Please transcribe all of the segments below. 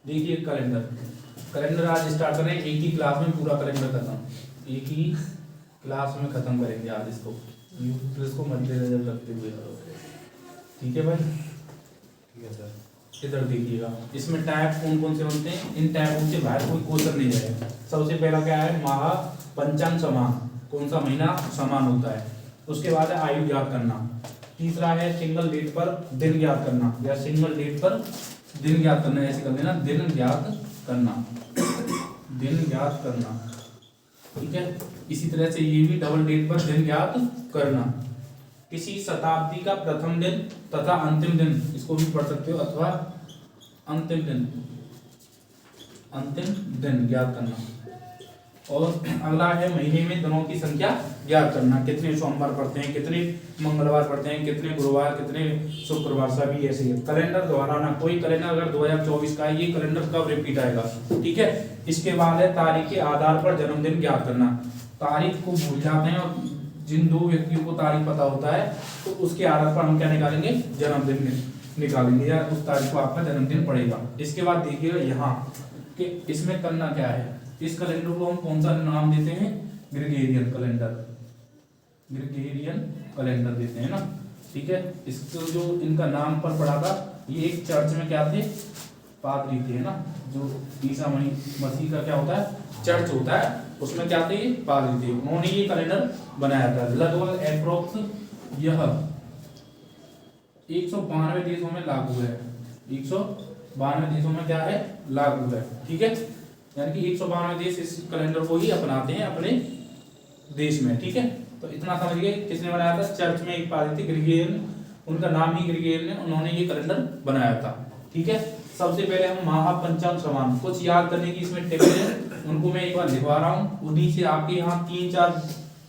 देखिए कैलेंडर आज स्टार्ट करें, एक ही क्लास में पूरा कैलेंडर खत्म, एक ही क्लास में खत्म करेंगे आज इसको मद्देनजर रखते हुए। ठीक है भाई, ठीक है सर। इधर देखिएगा, इसमें टाइप कौन कौन से होते हैं, इन टाइपों से बाहर कोई क्वेश्चन नहीं जाएगा। सबसे पहला क्या है, माह पंचांग समान, कौन सा महीना समान होता है। उसके बाद है आयु ज्ञात करना। तीसरा है सिंगल डेट पर दिन ज्ञात करना, या सिंगल डेट पर दिन ज्ञात करना, ऐसे कर देना, दिन ज्ञात करना, दिन ज्ञात करना। ठीक है, इसी तरह से ये भी डबल डेट पर दिन ज्ञात करना। किसी शताब्दी का प्रथम दिन तथा अंतिम दिन, इसको भी पढ़ सकते हो, अथवा अंतिम दिन ज्ञात करना। और अगला है महीने में दिनों की संख्या ज्ञात करना, कितने सोमवार पड़ते हैं, कितने मंगलवार पड़ते हैं, कितने गुरुवार, कितने शुक्रवार, सभी ऐसे ही। कैलेंडर दोहराना, कोई कैलेंडर अगर 2024 का है, ये कैलेंडर कब रिपीट आएगा। ठीक है, इसके बाद है तारीख के आधार पर जन्मदिन ज्ञात करना। तारीख को भूल जाते हैं, और जिन दो व्यक्तियों को तारीख पता होता है तो उसके आधार पर हम क्या निकालेंगे, जन्मदिन निकालेंगे, या उस तारीख को आपका जन्मदिन पड़ेगा। इसके बाद देखिएगा यहाँ कि इसमें करना क्या है, इस कैलेंडर को हम कौन सा नाम देते हैं, ग्रेगोरियन कैलेंडर देते हैं ना। ठीक है, इसको जो इनका नाम पर पड़ा था, ये एक चर्च में क्या थे, पादरी थे ना, जो ईसा मसीह का क्या होता है, चर्च होता है, उसमें क्या थे, पादरी थे, उन्होंने ये कैलेंडर बनाया था। लगभग अप्रोक्स यह 192 देशों में लागू है, 192 देशों में क्या है, लागू है। ठीक है, यानी कि 192 देश इस कैलेंडर को ही अपनाते हैं अपने देश में। ठीक है, तो इतना समझ गए किसने बनाया था, चर्च में एक पादरी थे ग्रेगोरियन, उनका नाम ही ग्रेगोरियन है, उन्होंने ये कैलेंडर बनाया था। ठीक है, सबसे पहले हम महापंचांग समान कुछ याद करने की इसमें टिप्स है, उनको मैं एक बार लिखवा रहा हूँ, उन्हीं से आपके यहाँ 3-4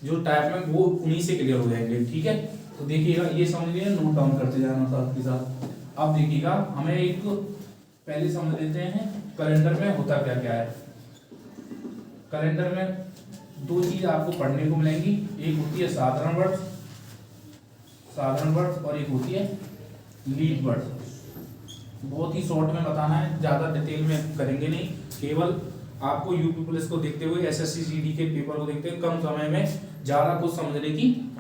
जो टाइप में वो उन्हीं से क्लियर हो जाएंगे। ठीक है, तो देखिएगा, ये समझ लिया, नोट डाउन करते जाना साथ के साथ। अब देखिएगा, हमें एक पहले समझ लेते हैं कैलेंडर में होता क्या क्या है। कैलेंडर में दो चीज आपको पढ़ने को मिलेंगी, एक होती है साधारण वर्ष और एक होती है लीप वर्ष। बहुत ही शॉर्ट में बताना है, ज्यादा डिटेल में करेंगे नहीं, केवल आपको यूपी पुलिस को देखते हुए, एसएससी जीडी के पेपर को देखते हुए कम समय में ज्यादा कुछ समझने की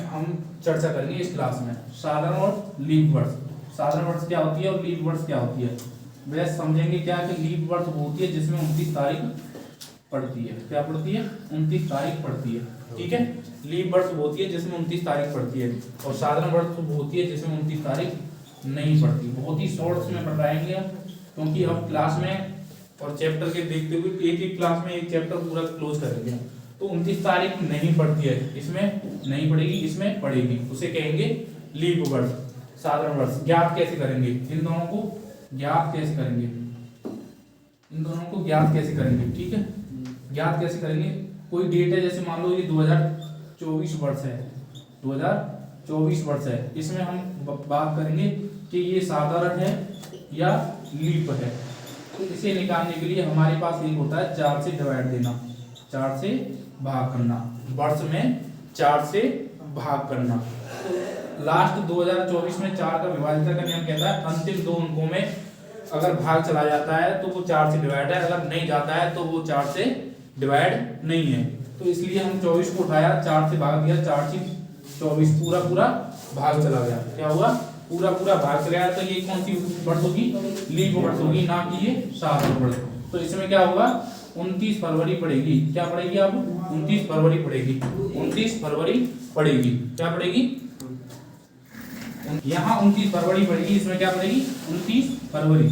हम चर्चा करेंगे इस क्लास में। साधारण और लीप वर्ष, साधारण वर्ष क्या होती है और लीप वर्ष क्या होती है, वह समझेंगे क्या कि लीप वर्ष वो होती है जिसमें 29 तारीख पड़ती है, क्या पड़ती है, 29 तारीख पड़ती है। ठीक है, लीप वर्ष वो होती है जिसमें 29 तारीख पड़ती है, और साधारण वर्ष वो होती है जिसमें 29 तारीख नहीं पड़ती। बहुत ही शॉर्ट्स में बताएंगे, क्योंकि अब क्लास में और चैप्टर के देखते हुए एक एक क्लास में एक चैप्टर पूरा क्लोज करेंगे, तो 29 तारीख नहीं पड़ती है, इसमें नहीं पड़ेगी, इसमें पड़ेगी, उसे कहेंगे लीप वर्ष। साधारण वर्ष ज्ञात कैसे करेंगे, इन दोनों को ज्ञात कैसे करेंगे, इन दोनों को ज्ञात कैसे करेंगे। ठीक है, ज्ञात कैसे करेंगे, कोई डेट है, जैसे मान लो ये 2024 वर्ष है, 2024 वर्ष है, इसमें हम बात करेंगे कि ये साधारण है या लीप है। तो इसे निकालने के लिए हमारे पास एक होता है 4 से डिवाइड देना, 4 से भाग करना, वर्ष में 4 से भाग करना। तो लास्ट 2024 में 4 का विभाजित का नियम कहता है अंतिम 2 अंकों में अगर भाग चला जाता है तो वो 4 से डिवाइड है, अगर नहीं जाता है तो वो 4 से डिवाइड नहीं है। तो इसलिए हम 24 को उठाया, 4 से भाग दिया, 4 से 24 पूरा भाग चला गया, क्या हुआ, पूरा भाग चला गया। तो ये कौन सी वर्ष होगी, लीप वर्ष होगी, ना कि ये साधारण वर्ष। तो इसमें क्या होगा, 29 फरवरी पड़ेगी, क्या पड़ेगी, अब 29 फरवरी पड़ेगी, 29 फरवरी पड़ेगी, क्या पड़ेगी, यहाँ 29 फरवरी पड़ेगी, इसमें क्या पड़ेगी, 29 फरवरी।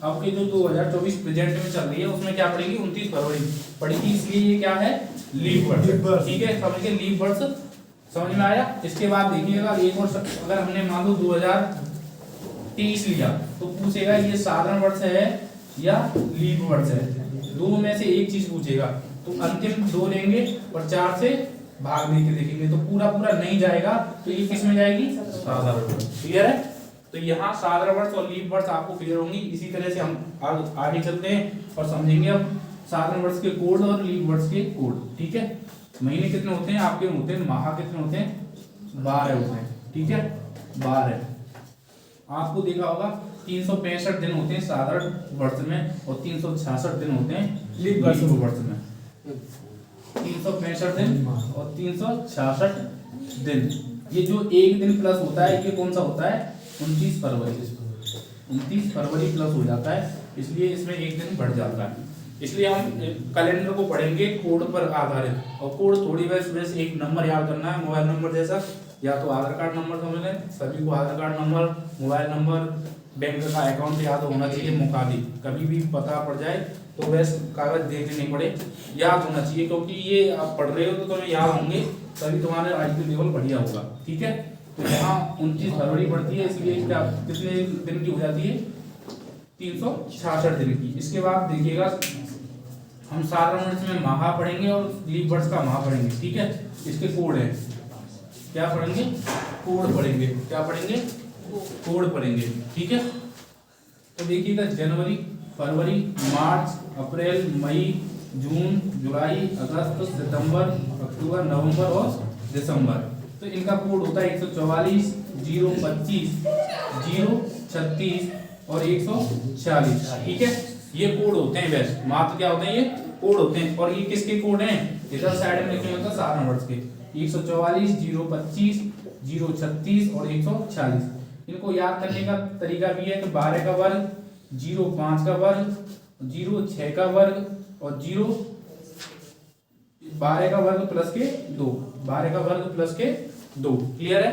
अब के जो 2024 प्रेजेंट में चल रही है उसमें क्या पड़ेगी, 29 फरवरी पड़ेगी, इसलिए ये क्या है, लीप वर्ष। ठीक है, समझ गए, लीप वर्ष समझ में आया। इसके बाद देखिएगा, एक और अगर हमने मान लो 2023 लिया तो पूछेगा ये साधारण वर्ष है या लीप वर्ष है, दो में से एक चीज पूछेगा, तो अंतिम 2 लेंगे और 4 से भाग देके देखेंगे, तो पूरा नहीं जाएगा, तो ये किस में जाएगी, साधारण वर्ष। क्लियर है, तो यहाँ साधारण वर्ष और लीप वर्ष आपको क्लियर होंगी। इसी तरह से हम आगे चलते हैं और समझेंगे अब साधारण वर्ष के कोड और लीप वर्ष के कोड। ठीक है, महीने कितने होते हैं आपके, होते हैं माह कितने होते हैं, 12 होते हैं। ठीक है, 12 आपको देखा होगा 365 दिन होते हैं साधारण वर्ष में और 366 दिन होते हैं लीप वर्ष वर्ष में। 365 दिन और 366 दिन। ये जो एक दिन प्लस होता है ये कौन सा होता है? 29 फरवरी। 29 फरवरी प्लस हो जाता है, इसलिए इसमें एक दिन बढ़ जाता है। इसलिए हम कैलेंडर को पढ़ेंगे कोड पर आधारित, और कोड थोड़ी वैसे एक नंबर याद करना है मोबाइल नंबर जैसा, या तो आधार कार्ड नंबर समझ लें, सभी को Aadhaar card number, mobile number, bank का अकाउंट याद होना चाहिए मुकादी, कभी भी पता पड़ जाए तो वैसे कागज देखने नहीं पड़े, याद होना चाहिए, क्योंकि ये आप पढ़ रहे हो तो तुम्हें याद होंगे तभी तुम्हारे IQ लेवल बढ़िया होगा। ठीक है, तो यहाँ 29 फरवरी पड़ती है, इसलिए क्या कितने दिन की हो जाती है? 366 दिन की। इसके बाद देखिएगा हम साधारण वर्ष में माह पढ़ेंगे और लीप वर्ष का माह पढ़ेंगे। ठीक है, इसके कोड है, क्या पढ़ेंगे? कोड पढ़ेंगे। क्या पढ़ेंगे? कोड पढ़ेंगे। ठीक है, तो देखिएगा जनवरी, फरवरी, मार्च, अप्रैल, मई, जून, जुलाई, अगस्त, सितंबर, अक्टूबर, नवंबर और दिसंबर। तो इनका कोड होता है 144, 025, 036 और 140। ठीक है, ये कोड होते हैं। वैसे मात्र क्या होते हैं? ये कोड होते हैं। और ये किसके कोड हैं? इधर साइड में लिखे होते हैं साधारण वर्ष के 144, 025, 036 और 140। इनको याद करने का तरीका भी है कि 12 का वर्ग, 05 का वर्ग, 06 का वर्ग और 12 का वर्ग प्लस के 2, 12 का वर्ग प्लस के 2। क्लियर है?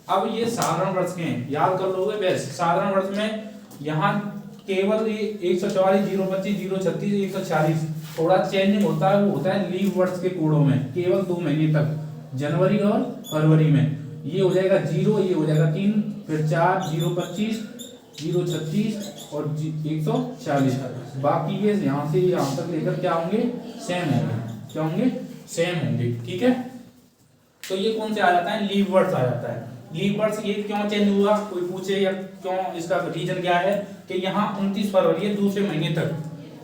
अब ये साधारण वर्ष के हैं, याद कर लोगे। बेस्ट साधारण वर्ष में यहाँ केवल ये 144, 025, 036, 140 थोड़ा चेंजिंग होता है, वो होता है लीव वर्ष के कोडों में, केवल 2 महीने तक, जनवरी और फरवरी में। ये हो जाएगा 0, ये हो जाएगा 3, फिर 4, 025, 036 और 140। बाकी ये यहाँ से यहाँ तक लेकर क्या होंगे? सेम होंगे। क्या होंगे? सेम होंगे। ठीक है, तो ये कौन से आ जाता है? लीव वर्ष आ जाता है। लीव वर्ष ये क्यों चेंज हुआ, कोई पूछे, या क्यों, इसका रीजन क्या है कि यहाँ 29 फरवरी है दूसरे महीने तक,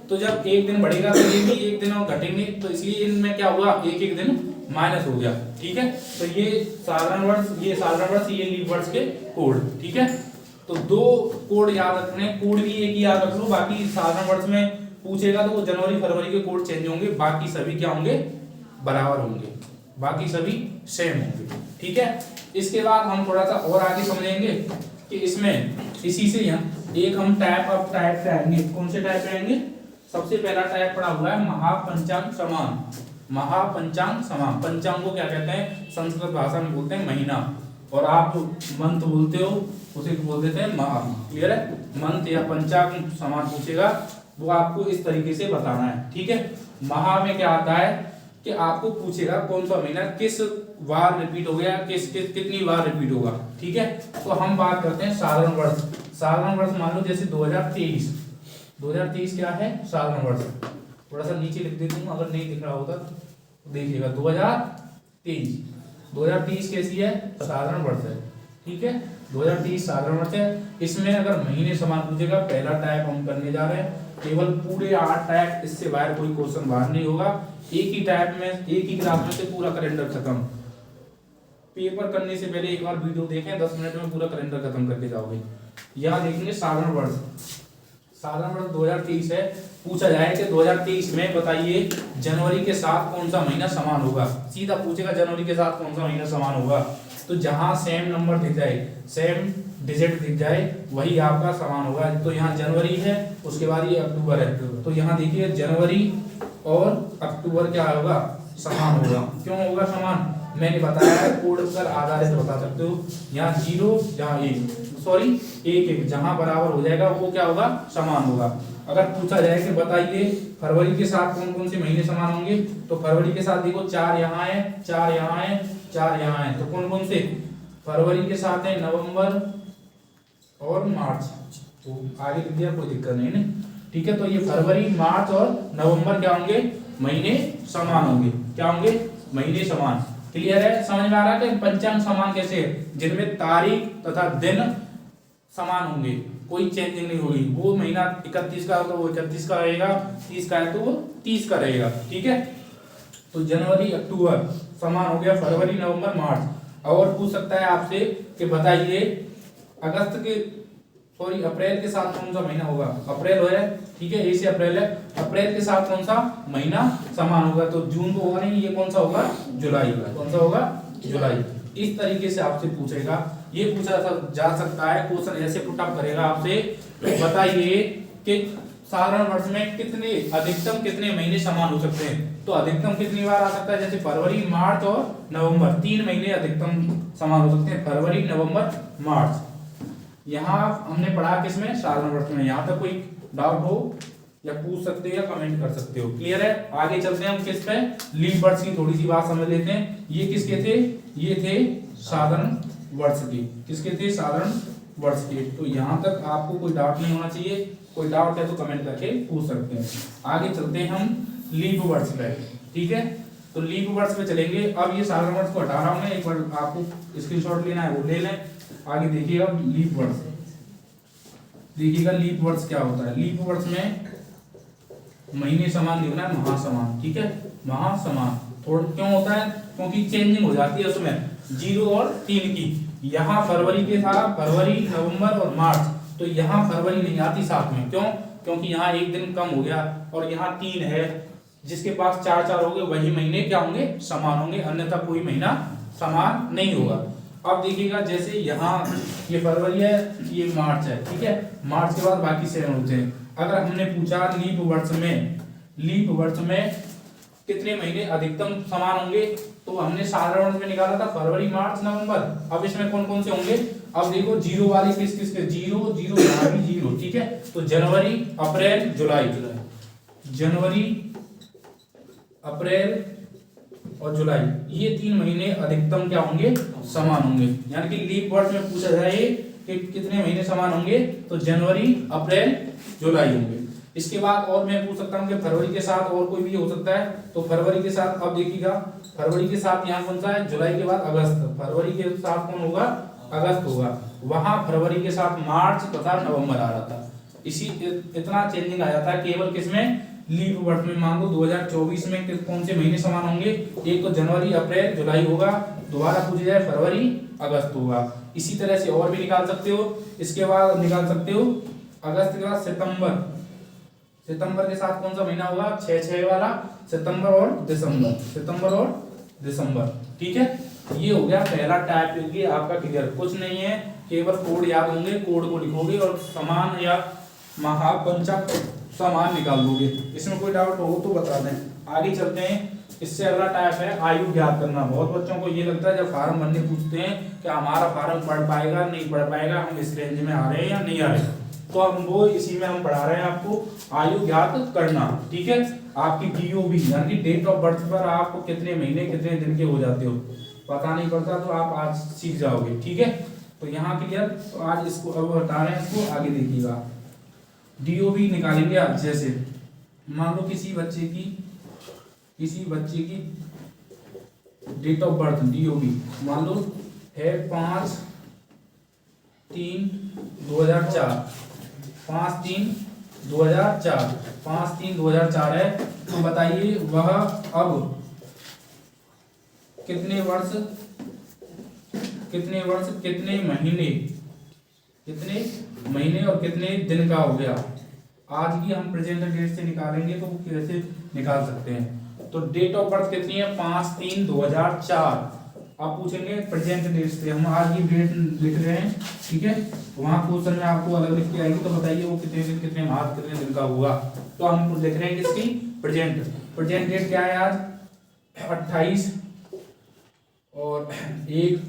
तो जब एक दिन बढ़ेगा तो ये भी एक दिन और घटेंगे, तो इसलिए इनमें क्या हुआ? एक एक दिन माइनस हो गया। ठीक है, तो ये साधारण वर्ष, ये साधारण वर्ष, ये लीव वर्ष के कोड। ठीक है, तो 2 कोड याद रखने, कोड भी एक ही याद रख लो, बाकी साधारण वर्ष में पूछेगा तो वो जनवरी फरवरी के कोड चेंज होंगे, बाकी सभी क्या होंगे? बराबर होंगे, बाकी सभी सेम होंगे। ठीक है, इसके बाद हम थोड़ा सा और आगे समझेंगे कि इसमें इसी से एक हम टाइप ऑफ टाइप पे आएंगे। कौन से टाइप पे आएंगे? सबसे पहला टाइप पड़ा हुआ है महापंचांग समान। महापंचांग समान, पंचांग को क्या कहते हैं? संस्कृत भाषा में बोलते हैं महीना, और आप जो मंथ बोलते हो उसे बोल देते हैं माह। क्लियर है? मंथ या पंचांग समान पूछेगा वो आपको इस तरीके से बताना है। ठीक है, माह में क्या आता है कि आपको पूछेगा कौन सा महीना किस बार रिपीट हो गया, कितनी बार रिपीट होगा। ठीक है, तो हम बात करते हैं साधारण वर्ष। साधारण वर्ष मान लो जैसे 2023। 2023 क्या है? साधारण वर्ष। थोड़ा सा नीचे लिख देता हूँ, अगर नहीं दिख रहा होता तो देखिएगा 2023। 2023 कैसी है? साधारण वर्ष है। ठीक है, 2023 साधारण वर्ष है। इसमें अगर महीने समान पूछेगा, पहला टाइप हम करने जा रहे हैं, केवल पूरे 8 टाइप, इससे बाहर कोई क्वेश्चन बाहर नहीं होगा। एक ही टाइप में, एक ही क्लास में से पूरा कैलेंडर खत्म। पेपर करने से पहले एक बार वीडियो देखें, 10 मिनट में पूरा कैलेंडर खत्म करके जाओगे। यहाँ देखेंगे साधारण वर्ष। साधारण वर्ष 2023 है। पूछा जाए कि 2023 में बताइए जनवरी के साथ कौन सा महीना समान होगा, सीधा पूछेगा जनवरी के साथ कौन सा महीना समान होगा, तो जहां सेम नंबर दिख जाए, सेम डिजिट दिख जाए, वही आपका समान होगा। तो यहाँ जनवरी है, उसके बाद ये अक्टूबर है, तो यहाँ देखिए जनवरी और अक्टूबर क्या होगा? समान होगा। क्यों होगा समान? मैंने बताया है, कोड पर आधारित बता सकते हो। यहाँ 0, जहाँ 1, सॉरी 1 जहां बराबर हो जाएगा वो क्या होगा? समान होगा। अगर पूछा जाए कि बताइए फरवरी के साथ कौन कौन से महीने समान होंगे, तो फरवरी के साथ देखो 4 यहाँ है, 4 यहाँ है, 4 यहाँ है, तो कौन कौन से? फरवरी के साथ है नवंबर और मार्च। तो आगे लिख दिया, कोई दिक्कत नहीं है। ठीक है, तो ये फरवरी, मार्च और नवंबर क्या होंगे? महीने समान होंगे। क्या होंगे? महीने समान। क्लियर है? समझ में आ रहा है कि पंचांग समान कैसे है? जिनमें तारीख तथा दिन समान होंगे, कोई चेंजिंग नहीं होगी। वो महीना 31 का होगा, वो 31 का रहेगा, 30 का है तो वो 30 का रहेगा। ठीक है, तो जनवरी अक्टूबर समान हो गया, फरवरी नवंबर मार्च। और पूछ सकता है आपसे कि बताइए अगस्त के सॉरी अप्रैल के साथ कौन सा महीना होगा, अप्रैल है, ठीक है, ए से अप्रैल है, अप्रैल के साथ कौन सा महीना समान होगा, तो जून तो होगा नहीं, ये कौन सा होगा, जुलाई, कौन सा होगा, जुलाई। इस तरीके से आपसे पूछेगा, ये पूछा जा सकता है, क्वेश्चन ऐसे पुट अप करेगा आपसे, बताइए कि साधारण वर्ष में कितने अधिकतम कितने महीने समान हो सकते हैं, तो अधिकतम कितनी बार आ सकता है, जैसे फरवरी, मार्च और नवंबर, 3 महीने अधिकतम समान हो सकते हैं, फरवरी, नवंबर, मार्च। यहाँ हमने पढ़ा किसमें, साधारण वर्ष में। यहाँ तक कोई डाउट हो या पूछ सकते हो या कमेंट कर सकते हो, क्लियर है। आगे चलते हैं हम किस पे, लीप वर्ष की थोड़ी सी बात समझ लेते हैं। ये किसके थे, ये थे साधारण वर्ष के, किसके थे, साधारण वर्ष के। तो यहाँ तक आपको कोई डाउट नहीं होना चाहिए, कोई डाउट है तो कमेंट करके पूछ सकते हैं। आगे चलते हैं हम लीप वर्ष पे, ठीक है। तो लीप वर्ष पे चलेंगे। अब ये साधारण वर्ष को हटा रहा हूं मैं, एक बार आपको स्क्रीनशॉट लेना है वो ले लें। आगे देखिएगा लीप वर्ष, देखिएगा लीप वर्ष क्या होता है। लीप वर्ष में महीने समान लिखना है, महासमान, ठीक है, महासमान। थोड़ा क्यों होता है, क्योंकि चेंजिंग हो जाती है उसमें 0 और 3 की। यहाँ फरवरी के साथ फरवरी, नवंबर और मार्च, तो यहाँ फरवरी नहीं आती साथ में, क्यों, क्योंकि यहाँ एक दिन कम हो गया और यहाँ 3 है, जिसके पास 4 होंगे वही महीने क्या होंगे, समान होंगे, अन्यथा कोई महीना समान नहीं होगा। अब देखिएगा जैसे यहाँ ये फरवरी है, ये मार्च है, ठीक है, मार्च के बाद बाकी 7 होते हैं। अगर हमने पूछा लीप वर्ष में कितने महीने अधिकतम समान होंगे, तो हमने साधारण वर्ष में निकाला था फरवरी, मार्च, नवंबर। अब इसमें कौन कौन से होंगे, अब देखो 0 वाले किस किस के, 0 0 यहाँ भी 0, ठीक है। तो जनवरी, अप्रैल, जुलाई, जनवरी, अप्रैल और जुलाई, ये 3 महीने अधिकतम क्या होंगे, समान होंगे। यानी कि लीप वर्ष में पूछा जाए कि कितने महीने समान होंगे, तो जनवरी, अप्रैल, जुलाई होंगे। इसके बाद और मैं पूछ सकता हूँ कि फरवरी के साथ और कोई भी हो सकता है, तो फरवरी के साथ अब देखिएगा, फरवरी के साथ यहाँ कौन सा है, जुलाई के बाद अगस्त, फरवरी के साथ कौन होगा, अगस्त होगा। वहां फरवरी के साथ मार्च तथा नवंबर आ रहा था। इसी इतना चेंजिंग आ जाता है केवल किसमें, लीप वर्ष में। मान लो 2024 में कौन से महीने समान होंगे, एक तो जनवरी, अप्रैल, जुलाई होगा, दोबारा पूछा जाए फरवरी, अगस्त होगा। इसी तरह से और भी निकाल सकते हो। इसके बाद निकाल सकते हो अगस्त के बाद सितंबर, सितंबर के साथ कौन सा महीना होगा, 6 वाला, सितंबर और दिसंबर, सितंबर और दिसंबर, ठीक है। ये हो गया पहला टाइप, ये आपका क्लियर। कुछ नहीं है, केवल कोड याद होंगे, कोड को लिखोगे और समान या महापंचक समान निकाल दोगे। इसमें कोई डाउट हो तो बता दें। आगे चलते हैं, इससे अगला टाइप है आयु ज्ञात करना। बहुत बच्चों को ये लगता है जब फार्म भरने पूछते हैं कि हमारा फार्म पढ़ पाएगा नहीं पढ़ पाएगा, हम इस रेंज में आ रहे हैं या नहीं आ रहे, तो हम वो इसी में हम पढ़ा रहे हैं आपको आयु ज्ञात करना, ठीक है। आपकी DOB यानी डेट ऑफ बर्थ पर आपको कितने महीने कितने दिन के हो जाते हो पता नहीं पड़ता, तो आप आज सीख जाओगे, ठीक है। तो यहाँ क्लियर, तो आज इसको अब बता रहे हैं, इसको आगे देखिएगा। DOB निकालेंगे आप, जैसे मान लो किसी बच्चे की डेट ऑफ बर्थ DOB मान लो है 5/3/2004, 5/3/2004, 5/3/2004 है। तो बताइए वह अब कितने वर्ष कितने महीने और कितने दिन का हो गया। आज की हम प्रेजेंट डेट से निकालेंगे तो कैसे निकाल सकते हैं। तो डेट ऑफ बर्थ कितनी है, 5/3/2004। आप पूछेंगे प्रेजेंट डेट से, हम आज की डेट लिख रहे हैं, ठीक है। वहां क्वेश्चन में आपको अलग लिख के आएगी, तो बताइए वो कितने दिन कितने माह कितने दिन का हुआ। तो हम लिख रहे हैं किसकी, प्रेजेंट डेट क्या है आज 28 और 1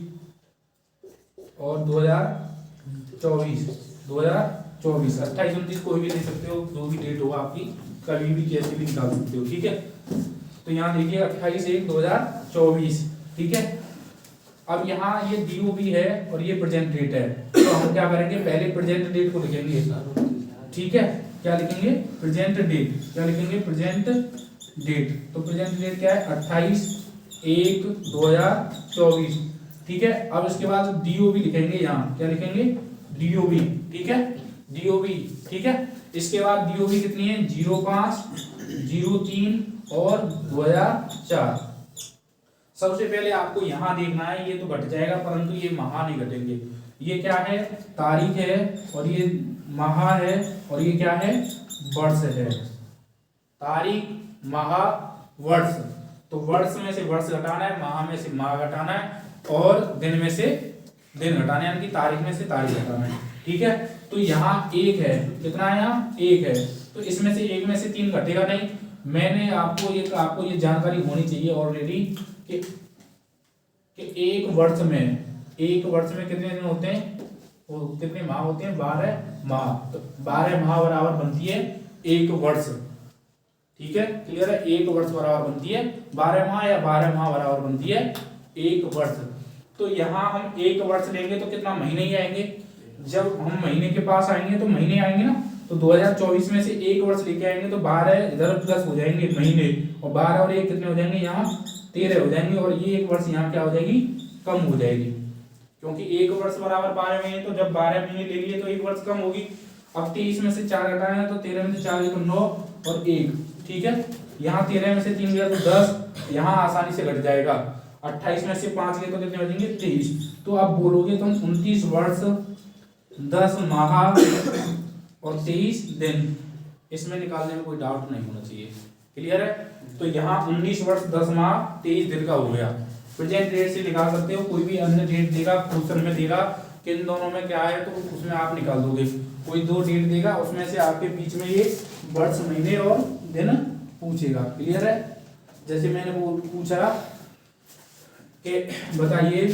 और 2024, 28 29 कोई भी ले सकते हो, जो भी डेट होगा आपकी, कभी भी कैसे भी निकाल सकते हो, ठीक है। तो यहाँ देखिए 28/1/2024, ठीक है। अब यहाँ ये DOB है और ये प्रेजेंट डेट है, तो हम क्या करेंगे, पहले प्रेजेंट डेट को लिखेंगे, ठीक है। क्या लिखेंगे, प्रेजेंट डेट, क्या लिखेंगे, प्रेजेंट डेट। तो प्रेजेंट डेट क्या है 28/1/2024, ठीक है। अब इसके बाद DOB लिखेंगे, यहाँ क्या लिखेंगे, DOB, ठीक है, DOB, ठीक है। इसके बाद DOB कितनी है 05, 03 और 2004। सबसे पहले आपको यहाँ देखना है, ये तो घट जाएगा परंतु ये महा नहीं घटेंगे, ये क्या है, तारीख है, और ये माह है, और ये क्या है, वर्ष है। तारीख, माह, वर्ष। तो वर्ष में से वर्ष घटाना है, माह में से माह घटाना है, और दिन में से दिन घटाना है, यानी कि तारीख में से तारीख घटाना है। ठीक है, तो यहाँ एक है, कितना है यहाँ, एक है, तो इसमें से एक में से 3 घटेगा नहीं। मैंने आपको ये जानकारी होनी चाहिए ऑलरेडी कि एक वर्ष में कितने दिन होते हैं, वो कितने माह होते हैं, 12 माह। तो 12 माह बराबर बनती है एक वर्ष। ठीक है, क्लियर है, एक वर्ष बराबर बनती है 12 माह, या 12 माह बराबर बनती है एक वर्ष। तो यहाँ हम एक वर्ष लेंगे तो कितना, महीने ही आएंगे। जब हम महीने के पास आएंगे तो महीने आएंगे ना, तो 2024 में से एक वर्ष लेके आएंगे तो 12 इधर प्लस हो जाएंगे महीने, और 12 और 1 कितने हो जाएंगे, यहाँ 13 हो जाएंगे, और ये एक वर्ष यहाँ क्या हो जाएगी, कम हो जाएगी, क्योंकि एक वर्ष बराबर 12 महीने। तो जब 12 महीने ले लिए तो एक वर्ष कम होगी। अब 23 में से 4 घटाना है, तो 13 में से 4 तो 9 और 1। ठीक है, यहाँ 13 में से 3 गया तो 10, यहाँ आसानी से घट जाएगा। 28 में से 5 गए तो कितने बचेंगे, 23। तो आप बोलोगे तुम 29 वर्ष 10 माह और 23 दिन, इसमें निकालने में कोई डाउट नहीं होना चाहिए। क्लियर है, तो यहाँ 19 वर्ष 10 माह 23 दिन का हो गया। प्रेजेंट डेट से निकाल सकते हो, कोई भी अन्य डेट देगा, क्वेश्चन में देगा कि इन दोनों में क्या है, तो उसमें आप निकाल दोगे। कोई 2 डेट देगा, उसमें से आपके बीच में ये वर्ष, महीने और दिन पूछेगा। क्लियर है, जैसे मैंने वो पूछा कि बताइए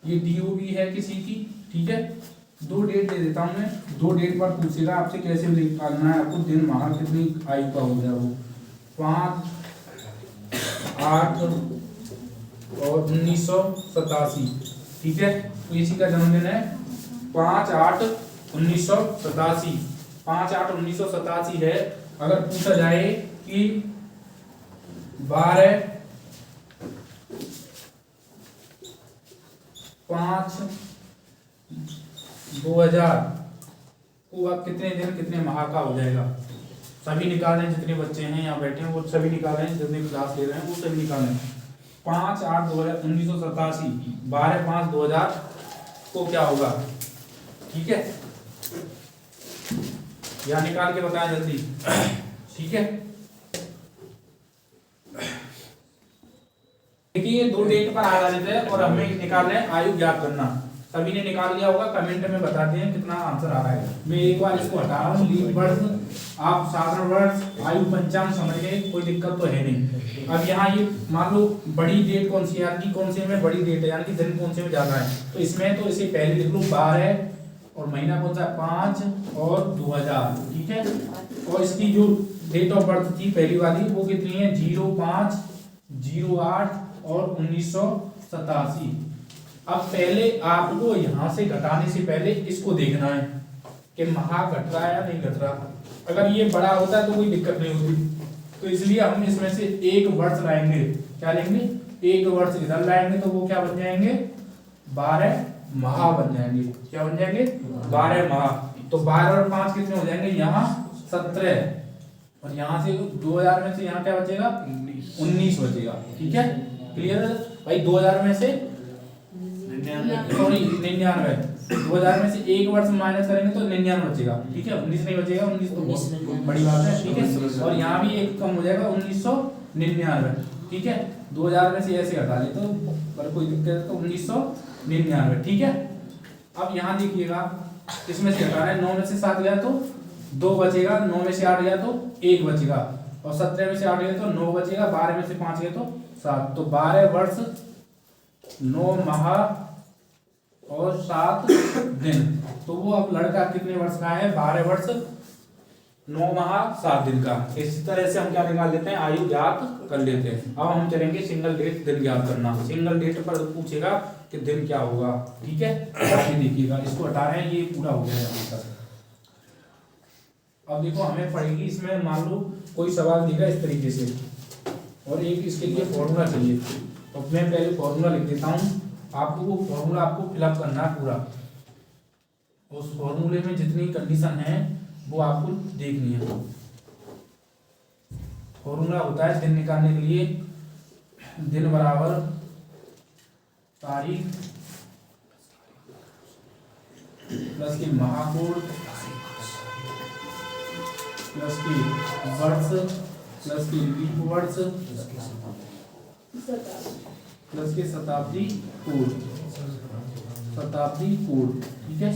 ये डीओबी है किसी की, ठीक है, 2 डेट दे देता हूं मैं, 2 डेट पर पूछेगा आपसे कैसे निकालना है आपको, दिन माह कितनी आयु का हो गया, वो 5, 8 और 1987। ठीक है, तो इसी का जन्मदिन है 5, 8, 1987। 5, 8, 1987 है। अगर पूछा जाए कि 12, 5, 2000 को अब कितने दिन कितने माह का हो जाएगा, सभी निकालें, जितने बच्चे हैं यहाँ बैठे हैं वो सभी निकालें, जितने क्लास ले रहे हैं वो सभी निकालें। 5, 8, 1987, 12, 5, 2000 को क्या होगा, ठीक है, यहाँ निकाल के बताएं जल्दी। ठीक है, देखिए 2 डेट पर आधारित है और हमें निकालना है आयु ज्ञात करना। सभी ने निकाल लिया होगा, कमेंट में बताते हैं कितना आंसर आ रहा है। मैं एक बार इसको हटा रहा हूँ, लीप वर्ष, आप साधारण वर्ष, आयु, पंचांग समझ गए, कोई दिक्कत तो है नहीं। अब यहाँ ये मान लो बड़ी डेट कौन सी है, यानी कि कौन से में बड़ी डेट है, यानी कि दिन कौन से में ज्यादा है, तो इसमें तो इसे पहले लिख लो 12 और महीना कौन सा 5 और 2000। ठीक है, और इसकी जो डेट ऑफ बर्थ थी पहली वाली वो कितनी है, 05, 08 और 1987। अब पहले आपको यहाँ से घटाने से पहले इसको देखना है कि माह घट रहा है या नहीं घट रहा। अगर ये बड़ा होता है तो कोई दिक्कत नहीं होती, तो इसलिए हम इसमें से एक वर्ष लाएंगे। क्या लेंगे, एक वर्ष इधर लाएंगे तो वो क्या बन जाएंगे, 12 माह बन जाएंगे। क्या बन जाएंगे, 12 माह। तो 12 और 5 कितने हो जाएंगे, यहाँ 17, और यहाँ से 2000 में से यहाँ क्या बचेगा, 19 बचेगा। ठीक है, क्लियर है भाई। 2000 में से 99, 2000 में से एक वर्ष माइनस करेंगे तो 99 बचेगा। ठीक है, 19 नहीं बचेगा, 19 तो बहुत बड़ी बात है। ठीक है, और यहाँ भी एक कम हो जाएगा, 1999। ठीक है, 2000 में से ऐसे हटा ले तो पर कोई दिक्कत है, तो 1999। ठीक है, अब यहाँ देखिएगा, इसमें से हटा रहे, 9 में से 7 गया तो 2 बचेगा, 9 में से 8 गया तो 1 बचेगा, और 17 में से 8 गया तो 9 बचेगा, 12 में से 5 गया तो 7। तो 12 वर्ष 9 माह और 7 दिन। तो वो अब लड़का कितने वर्ष का है, 12 वर्ष 9 माह 7 दिन का। इस तरह से हम क्या निकाल लेते हैं, आयु ज्ञात कर लेते हैं। अब हम चलेंगे सिंगल डेट दिन ज्ञात करना। सिंगल डेट पर पूछेगा कि दिन क्या होगा। ठीक है, ये देखिएगा, इसको हटा रहे हैं, ये पूरा हो गया है अभी तक। अब देखो हमें पड़ेगी इसमें, मान लो कोई सवाल देगा इस तरीके से, और एक इसके लिए फॉर्मूला चाहिए। तो मैं पहले फॉर्मूला लिख देता हूँ, आपको वो फॉर्मूला आपको फिलअप करना है पूरा। उस फॉर्मूले में जितनी कंडीशन है वो आपको देखनी है। फॉर्मूला होता है दिन निकालने के लिए, दिन बराबर तारीख प्लस के महाकोड प्लस के वर्ष प्लस के लीप वर्ष प्लस के शताब्दी कोड ठीक है,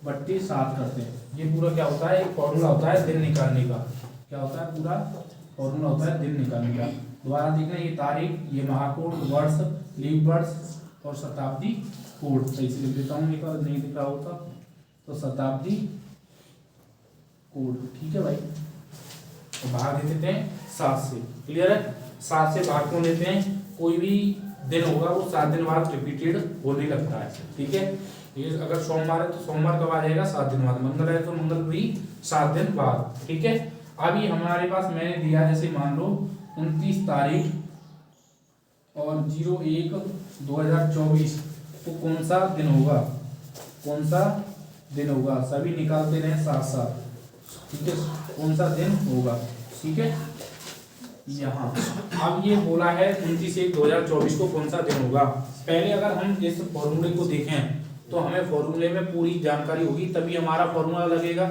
बट्टे 7 करते हैं। ये पूरा क्या होता है, एक फॉर्मूला होता है दिन निकालने का। क्या होता है, पूरा फॉर्मूला होता है दिन निकालने का। दोबारा देखना, ये तारीख, ये महाकोड, वर्ष, लीप वर्ष और शताब्दी कोड। सही से लिख देता हूँ, एक बार नहीं दिख रहा होता तो शताब्दी कोड। ठीक है भाई, तो भाग दे देते हैं 7 से। क्लियर है, 7 से भाग क्यों देते हैं, कोई भी दिन होगा वो 7 दिन बाद रिपीटेड होने लगता है। ठीक है, ये अगर सोमवार है तो सोमवार कब आ जाएगा, 7 दिन बाद। मंगल है तो मंगल भी 7 दिन बाद। ठीक है, अभी हमारे पास मैंने दिया, जैसे मान लो 29 तारीख और 01/2024 तो कौन सा दिन होगा, कौन सा दिन होगा, सभी निकालते रहे साथ साथ। ठीक है, कौन सा दिन होगा। ठीक है, यहाँ अब ये बोला है 29/1/2024 को कौन सा दिन होगा। पहले अगर हम इस फॉर्मूले को देखें तो हमें फॉर्मूले में पूरी जानकारी होगी, तभी हमारा फॉर्मूला लगेगा।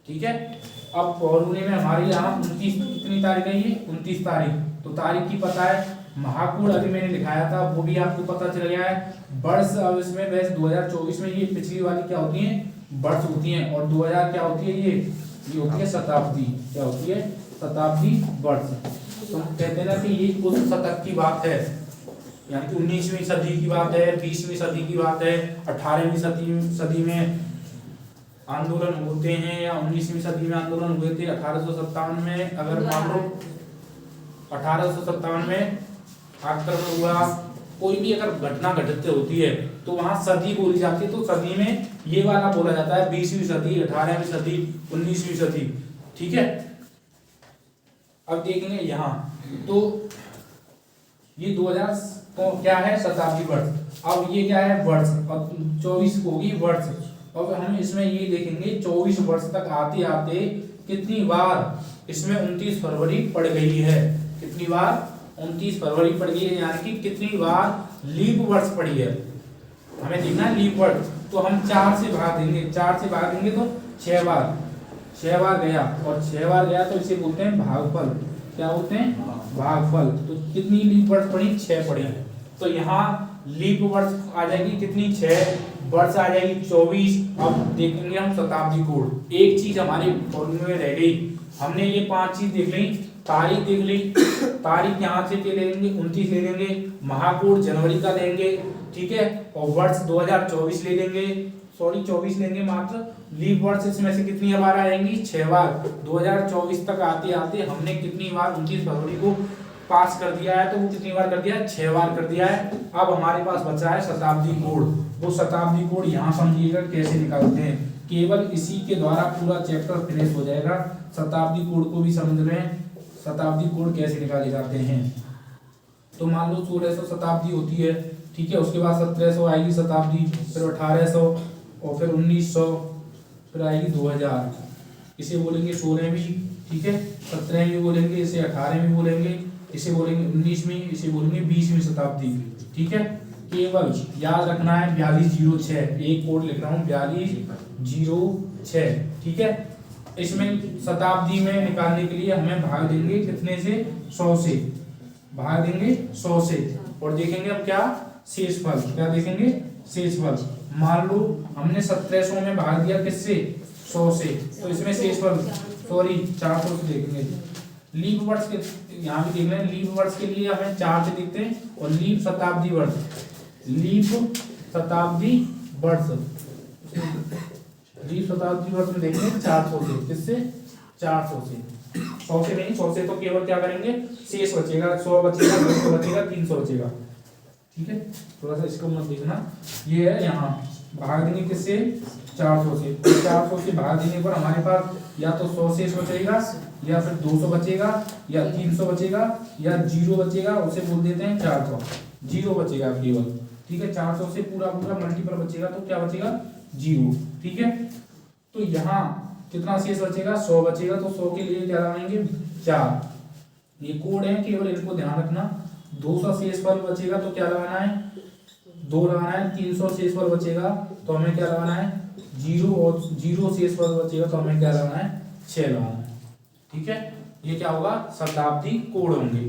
ठीक है, अब फॉर्मूले में हमारी यहाँ 29 कितनी तारीख है, ये 29 तारीख, तो तारीख की पता है। महाकोड अभी मैंने लिखाया था, वो भी आपको पता चल गया है। वर्ष अब इसमें वैसे 2024 में ये पिछली वाली क्या होती है, वर्ष होती हैं, और 2000 क्या होती है, ये होती है शताब्दी। क्या होती है, शताब्दी वर्ष। तो कहते हैं ना कि ये उस शतक की बात है, यानी कि 19वीं सदी की बात है, 20वीं सदी की बात है, 18वीं सदी में आंदोलन होते हैं, या 19वीं सदी में आंदोलन हुए थे। 1857 में अगर मान लो 1857 में आक्रमण हुआ, कोई भी अगर घटना घटित होती है तो वहां सदी बोली जाती है। तो सदी में ये वाला बोला जाता है 20वीं सदी, 18वीं सदी, 19वीं सदी। ठीक है, अब देखेंगे यहाँ तो ये 2000 तो क्या है, शताब्दी वर्ष। अब ये क्या है, वर्ष, अब 24 होगी वर्ष। अब हम इसमें ये देखेंगे 24 वर्ष तक आते आते कितनी बार इसमें 29 फरवरी पड़ गई है, कितनी बार 29 फरवरी पड़ गई है, यानी कि कितनी बार लीप वर्ष पड़ी है, हमें देखना है लीप वर्ष। तो हम 4 से भाग देंगे, 4 से भाग देंगे तो 6 बार, 6 बार गया, और 6 बार गया तो इसे बोलते हैं भागफल। क्या बोलते हैं, भागफल। तो कितनी लीप वर्ष पड़ी, 6 पड़ी। तो यहाँ लीप वर्ष आ जाएगी कितनी, 6, वर्ष आ जाएगी 24। अब देखेंगे हम शताब्दी कोड। एक चीज हमारे फॉर्मूले में रह गई, हमने ये 5 चीज देख ली, तारीख देख ली, तारीख यहाँ से ले लेंगे 29 ले लेंगे, महाकोड जनवरी का लेंगे, ठीक है, और वर्ष 2024 ले लेंगे, सॉरी 24 लेंगे मात्र। लीप वर्ष इसमें से कितनी बार आएंगी, 6 बार। 2024 तक आते आते हमने कितनी बार 29 फरवरी को पास कर दिया है, तो वो कितनी बार कर दिया है, 6 बार कर दिया है। अब हमारे पास बचा है शताब्दी कोड। वो शताब्दी कोड यहाँ समझिएगा कैसे निकालते हैं, केवल इसी के द्वारा पूरा चैप्टर फिनिश हो जाएगा। शताब्दी कोड को भी समझ रहे हैं, शताब्दी कोड कैसे निकाले जाते हैं। तो मान लो 1600 शताब्दी होती है, ठीक है, उसके बाद 1700 आएगी शताब्दी, फिर 1800 और फिर 1900, फिर आएगी 2000, इसे बोलेंगे 16वीं, ठीक है, 17वीं बोलेंगे, इसे 18वीं बोलेंगे, इसे बोलेंगे 19वीं, इसे बोलेंगे 20वीं शताब्दी। ठीक है, केवल याद रखना है 4206, एक कोड लिख रहा हूँ 4206, ठीक है। इसमें शताब्दी में निकालने के लिए हमें भाग देंगे कितने से, 100 से, भाग देंगे 100 से, और देखेंगे अब क्या शेषफल, क्या देखेंगे शेषफल। मान लो हमने 1700 में भाग दिया किससे, 100 से, तो इसमें शेषफल सॉरी 400 से देखेंगे। लीप वर्ष के यहाँ भी देख रहे हैं, लीप वर्ष के लिए हमें 4 से देखते हैं, और लीप शताब्दी वर्ष, लीप शताब्दी वर्ष, लीप शताब्दी वर्ष में देखेंगे 400 से, किससे 400 से, 100 से नहीं, 100 से तो केवल क्या करेंगे शेष बचेगा, 100 बचेगा, 200 बचेगा, 300 बचेगा, ठीक है। थोड़ा सा इसको मत देखना, ये है यहाँ भाग देंगे किससे, 400 से, 400 से भाग देने पर हमारे पास या तो 100 शेष बचेगा, या फिर 200 बचेगा, या 300 बचेगा, या 0 बचेगा, उसे बोल देते हैं 400, 0 बचेगा केवल, ठीक है। 400 से पूरा पूरा मल्टीपल बचेगा तो क्या बचेगा 0, ठीक है। तो यहाँ कितना शेष बचेगा, 100 बचेगा, तो 100 के लिए क्या लगाएंगे 4, ये कोड है, केवल इनको ध्यान रखना। 200 शेषफल बचेगा तो क्या लगाना है 2 लगाना है, 300 शेषफल बचेगा तो हमें क्या लगाना है जीरो और जीरो शेष पद बचेगा तो हमें क्या लगाना है, 6 लगाना है। ठीक है, ये क्या होगा, शताब्दी कोड होंगे।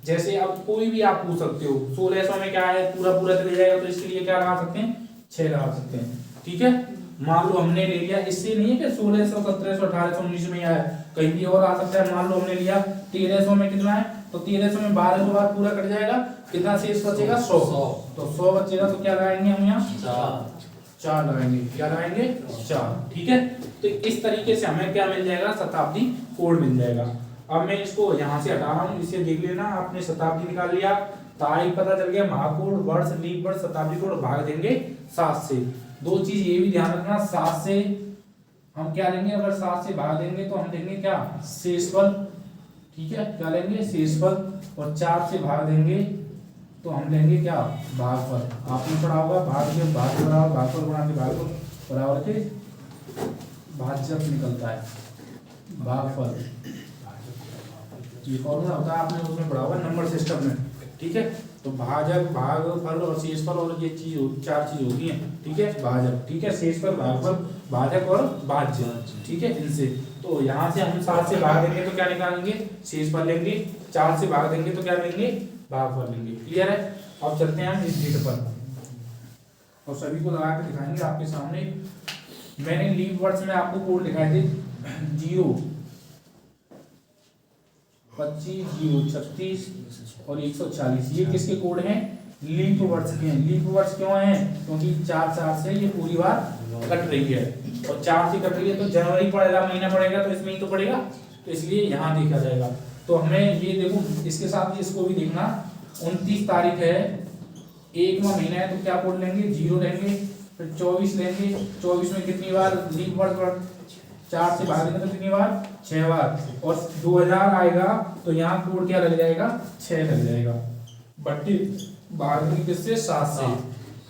जैसे अब कोई भी आप पूछ सकते हो, 1600 में क्या है, पूरा पूरा चले जाएगा तो इसके लिए क्या लगा सकते हैं, 6 लगा सकते हैं। ठीक है, मान लो हमने ले लिया, इससे नहीं है कि 1600 1700 1800 1900 में आया है, कहीं भी और आ सकता है। मान लो हमने लिया 1300 में कितना है, तो 1300 में 12 बार पूरा कट जाएगा, कितना शेष बचेगा, 100। तो 100 बचेगा तो क्या लगाएंगे हम यहाँ, 4 लगाएंगे। क्या लगाएंगे, 4। ठीक है, तो इस तरीके से हमें क्या मिल जाएगा, शताब्दी कोड मिल जाएगा। अब मैं इसको यहाँ से हटा रहा हूँ, इसे देख लेना, आपने शताब्दी निकाल लिया, तारीख पता चल गया, महाकोड, वर्ष, लीप वर्ष, शताब्दी कोड, भाग देंगे 7 से। दो चीज ये भी ध्यान रखना, 7 से हम क्या लेंगे, अगर 7 से भाग देंगे तो हम लेंगे क्या, शेषफल। ठीक है, क्या लेंगे, शेषफल। और 4 से भाग देंगे तो हम लेंगे क्या, भागफल। आपने पढ़ा होगा, भाग के भाग बराबर भागफल बना के भागफल बराबर के भाज्य निकलता है, भागफल। ये फॉर्मूला होता है, आपने उसमें पढ़ा होगा नंबर सिस्टम में। ठीक है, तो भाजक, भागफल और शेषफल, और ये चीज 4 चीज होती हैं। ठीक है, भाजक, ठीक है, शेषफल, भागफल, भाजक और भाज्य। ठीक है, इनसे तो यहाँ से हम 7 से भाग देंगे तो क्या निकालेंगे, शेषफल लेंगे, 4 से भाग देंगे तो क्या लेंगे, भागफल लेंगे। क्लियर है, अब चलते हैं हम इस डेट पर और सभी को लगा के दिखाएंगे आपके सामने। मैंने लीप वर्ष में आपको कोड दिखाए थे, 0 25 0 36 और 140। ये किसके कोड हैं, लीप वर्ष के हैं। लीप वर्ष क्यों हैं, क्योंकि 4 से ये पूरी बार कट रही है, और 4 से कट रही है तो जनवरी पड़ेगा, महीना पड़ेगा, तो इसमें ही तो पड़ेगा, तो इसलिए यहाँ देखा जाएगा। तो हमें ये देखो, इसके साथ इसको भी देखना, 29 तारीख है, 1वां महीना है, तो क्या कोड लेंगे, 0 लेंगे। फिर 24 लेंगे, 24 में कितनी बार लीप वर्ष, 4 से भाग देंगे तो कितनी बार, 6 बार। और 2000 आएगा तो यहाँ कोड क्या लग जाएगा, 6 लग जाएगा। बट्टी भाग देंगे किससे, 7 से।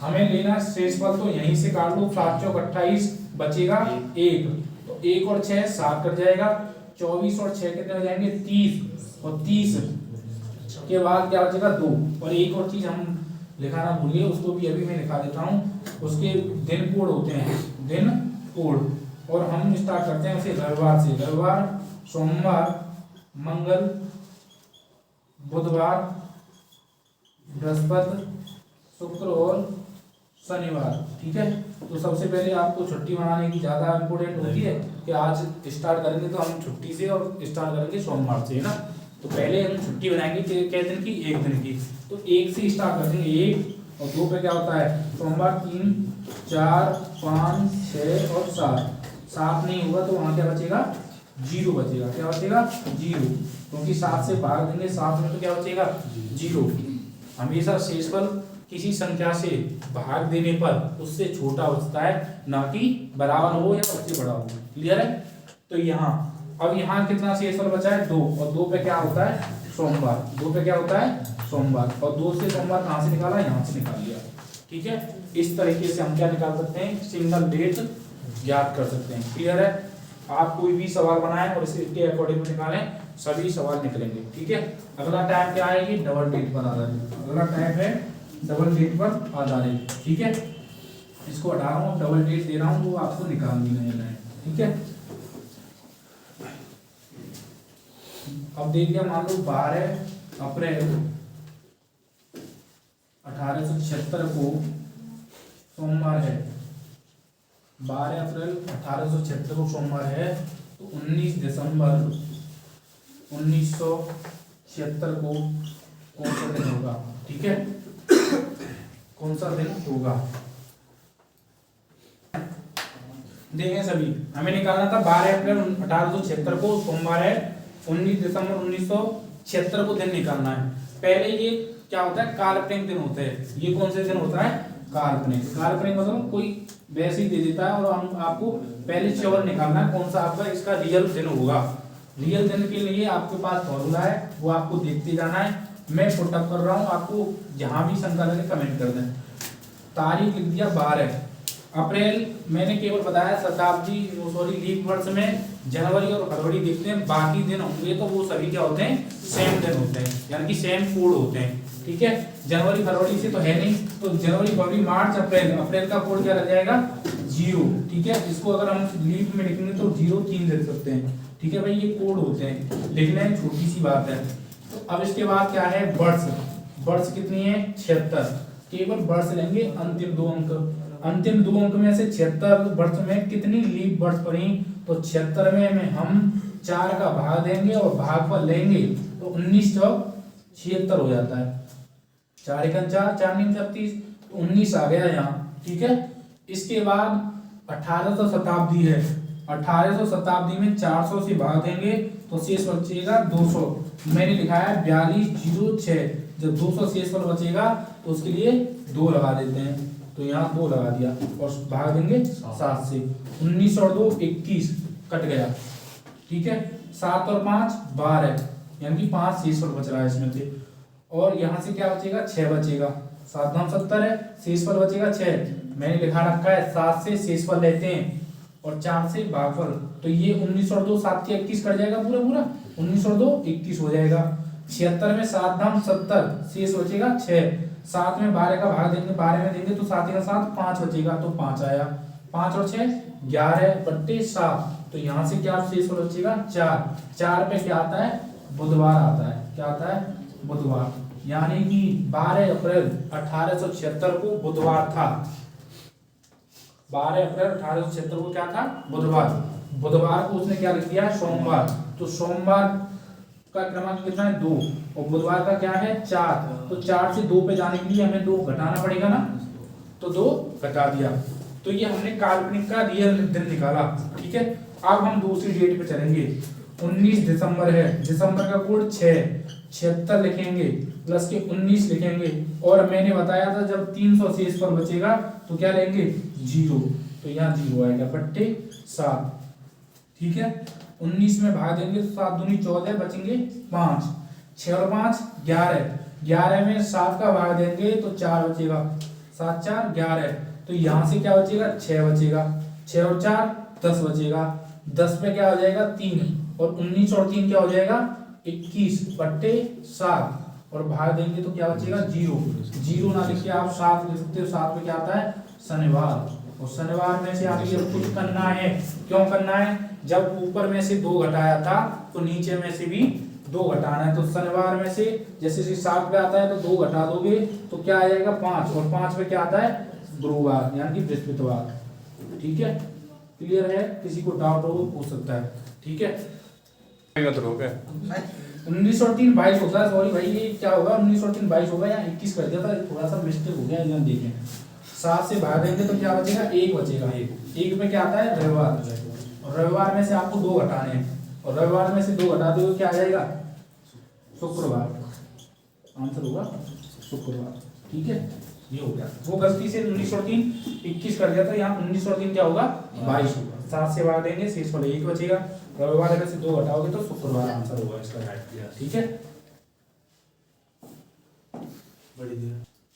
हमें लेना शेषफल, तो यहीं से काट लो, 7 चौक 28, बचेगा 1, तो 1 और 6 7 कट जाएगा। 24 और 6 कितने हो जाएंगे, 30, और 30 के बाद क्या बचेगा, 2। और एक और चीज हम लिखाना भूल गए, उसको भी अभी मैं लिखा देता हूँ, उसके दिन कोड होते हैं, दिन कोड। और हम स्टार्ट करते हैं उसे रविवार से, रविवार, सोमवार, मंगल, बुधवार, बृहस्पति, शुक्र और शनिवार। ठीक है, तो सबसे पहले आपको छुट्टी मनाने की ज्यादा इम्पोर्टेंट होती है कि आज स्टार्ट करेंगे तो हम छुट्टी से, और स्टार्ट करेंगे सोमवार से, है ना। तो पहले हम छुट्टी बनाएंगे कितने दिन की, 1 दिन की, तो 1 से स्टार्ट कर देंगे, 1 और 2 पे क्या होता है, सोमवार, 3 4 5 6 और 7 नहीं होगा तो वहां क्या बचेगा, 0 बचेगा। क्या बचेगा, 0, क्योंकि 7 से भाग देंगे 7 में तो क्या बचेगा, 0। हमेशा शेषफल किसी संख्या से भाग देने पर उससे छोटा बचता है, ना कि बराबर हो या उससे बड़ा हो। क्लियर है, तो यहाँ अब यहाँ कितना शेषफल बचा है, 2, और 2 पे क्या होता है, सोमवार। 2 पे क्या होता है, सोमवार, और 2 से सोमवार कहाँ से निकाला, यहाँ से निकाल लिया। ठीक है, इस तरीके से हम क्या निकाल सकते हैं, सिंगल डेट ज्ञात कर सकते हैं। क्लियर है, आप कोई भी सवाल बनाएं और इसके अकॉर्डिंग निकालें, सभी सवाल निकलेंगे। ठीक है, अगला टाइम क्या आएगी, डबल डेट पर आधारित। अगला टाइम है डबल डेट पर आधारित। ठीक है, इसको हटा रहा हूँ, डबल डेट दे रहा हूँ, वो आपको निकालनी है। ठीक है, अब देख लिया, मान लो 12 अप्रैल 1876 को सोमवार है, 12 अप्रैल 1876 को सोमवार है, तो 19 दिसंबर 1976 को कौन सा दिन होगा। ठीक है, कौन सा दिन होगा, देखें सभी, हमें निकालना था 12 अप्रैल 1876 को सोमवार है, 19 दिसंबर 1976 को दिन निकालना है। पहले ये क्या होता है, काल्पनिक दिन होते हैं। ये कौन से दिन होता है, काल्पनिक। काल्पनिक मतलब कोई वैसे ही दे देता है, और हम आपको पहले श्योर निकालना है कौन सा आपका इसका रियल दिन होगा। रियल दिन के लिए आपके पास फॉर्मूला है, वो आपको देखते जाना है। मैं पुटअप कर रहा हूँ, आपको जहां भी शंका लगे कमेंट कर दें। तारीख लिख दिया 12 अप्रैल, मैंने केवल बताया शताब्दी सॉरी लीप वर्ष में जनवरी और फरवरी देखते हैं, बाकी दिन होंगे तो वो सभी क्या होते हैं, सेम दिन होते हैं, यानी कि सेम कोड होते हैं। ठीक है। जनवरी फरवरी से तो है नहीं, तो जनवरी फरवरी मार्च अप्रैल, अप्रैल का कोड क्या लग जाएगा 0, ठीक है। इसको अगर हम लीप में लिखेंगे तो 03 लिख सकते हैं, ठीक है भाई। ये कोड होते हैं, लिखना है छोटी सी बात है। तो अब इसके बाद क्या है वर्ष, वर्ष कितनी है 76, केवल वर्ष लेंगे अंतिम 2 अंक, अंतिम 2 अंक में से 76 वर्ष में कितनी लीप वर्ष पड़ी, तो 76 में हम 4 का भाग देंगे और भागफल लेंगे तो 1976 हो जाता है। 4 एकम 4, 4 नीम 36, तो 19 आ गया यहाँ, ठीक है। इसके बाद 1800 शताब्दी है, 1800 शताब्दी में 400 से भाग देंगे तो शेष बचेगा 200, मैंने लिखा है 4206, जब 200 शेष पर बचेगा तो उसके लिए 2 लगा देते हैं, तो यहाँ 2 लगा दिया और भाग देंगे 7 से, 19 और 2 21 कट गया, ठीक है। 7 और 5 12, यानी कि 5 शेष पर बच रहा है इसमें से, और यहाँ से क्या बचेगा 6 बचेगा, 7 दाम 70 है, शेष पर बचेगा 6, मैंने लिखा रखा है 7 से शेष पर लेते हैं और 4 से भागफल, तो ये 19 और 2 7 के 21 कट जाएगा पूरा पूरा, 19 और 2 21 हो जाएगा। 76 में 7 दाम 70, शेष बचेगा 6, 7 में 12 का भाग देंगे, 12 में देंगे तो 7 का 7 5 बचेगा, तो 5 आया, 5 और 6 11 बट्टे 7, तो यहाँ से क्या शेष पर बचेगा 4, 4 पे क्या आता है बुधवार आता है, क्या आता है बुधवार, यानी कि 12 अप्रैल 1876 को बुधवार था, 12 अप्रैल 1876 को क्या था बुधवार, बुधवार को उसने क्या लिख दिया सोमवार, तो सोमवार का क्रमांक कितना है 2 और बुधवार का क्या है 4, तो 4 से 2 पे जाने के लिए हमें 2 घटाना पड़ेगा ना, तो 2 घटा दिया, तो ये हमने काल्पनिक का रियल दिन निकाला, ठीक है। अब हम दूसरी डेट पे चलेंगे, 19 दिसंबर है, दिसंबर का कोड 6, 76 लिखेंगे प्लस के 19 लिखेंगे, और मैंने बताया था जब 300 शेष पर बचेगा तो क्या लेंगे 0, तो यहाँ 0 आएगा बट्टे 7, ठीक है। 19 में भाग देंगे तो 7 दूनी 14 बचेंगे 5, 6 और 5 11, 11 में 7 का भाग देंगे तो 4 बचेगा, 7 4 11, तो यहाँ से क्या बचेगा 6 बचेगा, 6 और 4 10 बचेगा, 10 पे क्या हो जाएगा 3, और 19 और 3 क्या हो जाएगा 21 बट्टे 7, और भाग देंगे तो क्या बचेगा 0, 0 ना लिखिए आप 7 लिख सकते हो, 7 पे क्या आता है शनिवार, और शनिवार में से आगे कुछ करना है, क्यों करना है, जब ऊपर में से 2 घटाया था तो नीचे में से भी 2 घटाना है, तो शनिवार में से जैसे 7 पे आता है तो 2 घटा दोगे तो क्या आ जाएगा 5, और 5 पे क्या आता है गुरुवार, यानी कि बृहस्पतिवार, ठीक है। क्लियर है, किसी को डाउट हो पूछ सकता है, ठीक है। 19 और 3 22 होता है, सॉरी भाई ये क्या होगा 19 और 3 22 होगा, यहाँ 21 कर दिया था, थोड़ा सा मिस्टेक हो गया, यहाँ देखें 7 से भाग देंगे तो क्या बचेगा 1 बचेगा, 1 पे क्या आता है रविवार, और रविवार में से आपको 2 घटाने हैं, और रविवार में से 2 घटा दो क्या आ जाएगा शुक्रवार, आंसर होगा शुक्रवार, ठीक है। ये हो गया, वो गलती से 19 और 3 21 कर दिया था, यहाँ 19 और 3 क्या होगा 22 होगा, 7 से भाग देंगे शेष वाले 1 बचेगा, रविवार में से 2 घटाओगे तो शुक्रवार आंसर होगा इसका राइट, ठीक है।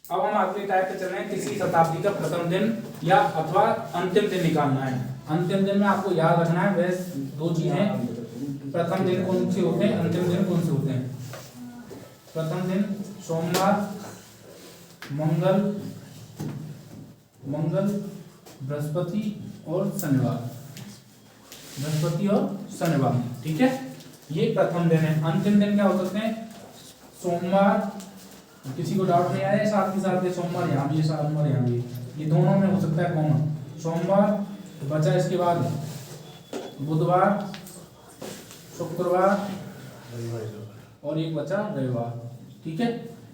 अब हम अगले टाइप पे चल रहे हैं, किसी शताब्दी का प्रथम दिन या अथवा अंतिम दिन निकालना है। अंतिम दिन में आपको याद रखना है वैसे 2 चीजें, प्रथम दिन कौन से होते हैं, अंतिम दिन कौन से होते हैं। प्रथम दिन सोमवार, मंगल, बृहस्पति और शनिवार, बृहस्पति और शनिवार, ठीक है, ये प्रथम दिन है। अंतिम दिन क्या हो सकते हैं सोमवार, किसी को डाउट नहीं आया, साथ के साथ सोमवार यहाँ भी, सोमवार यहाँ भी, ये दोनों में हो सकता है कॉमन, सोमवार तो बचा, इसके बाद बुधवार, शुक्रवार और एक बचा रविवार, ठीक है।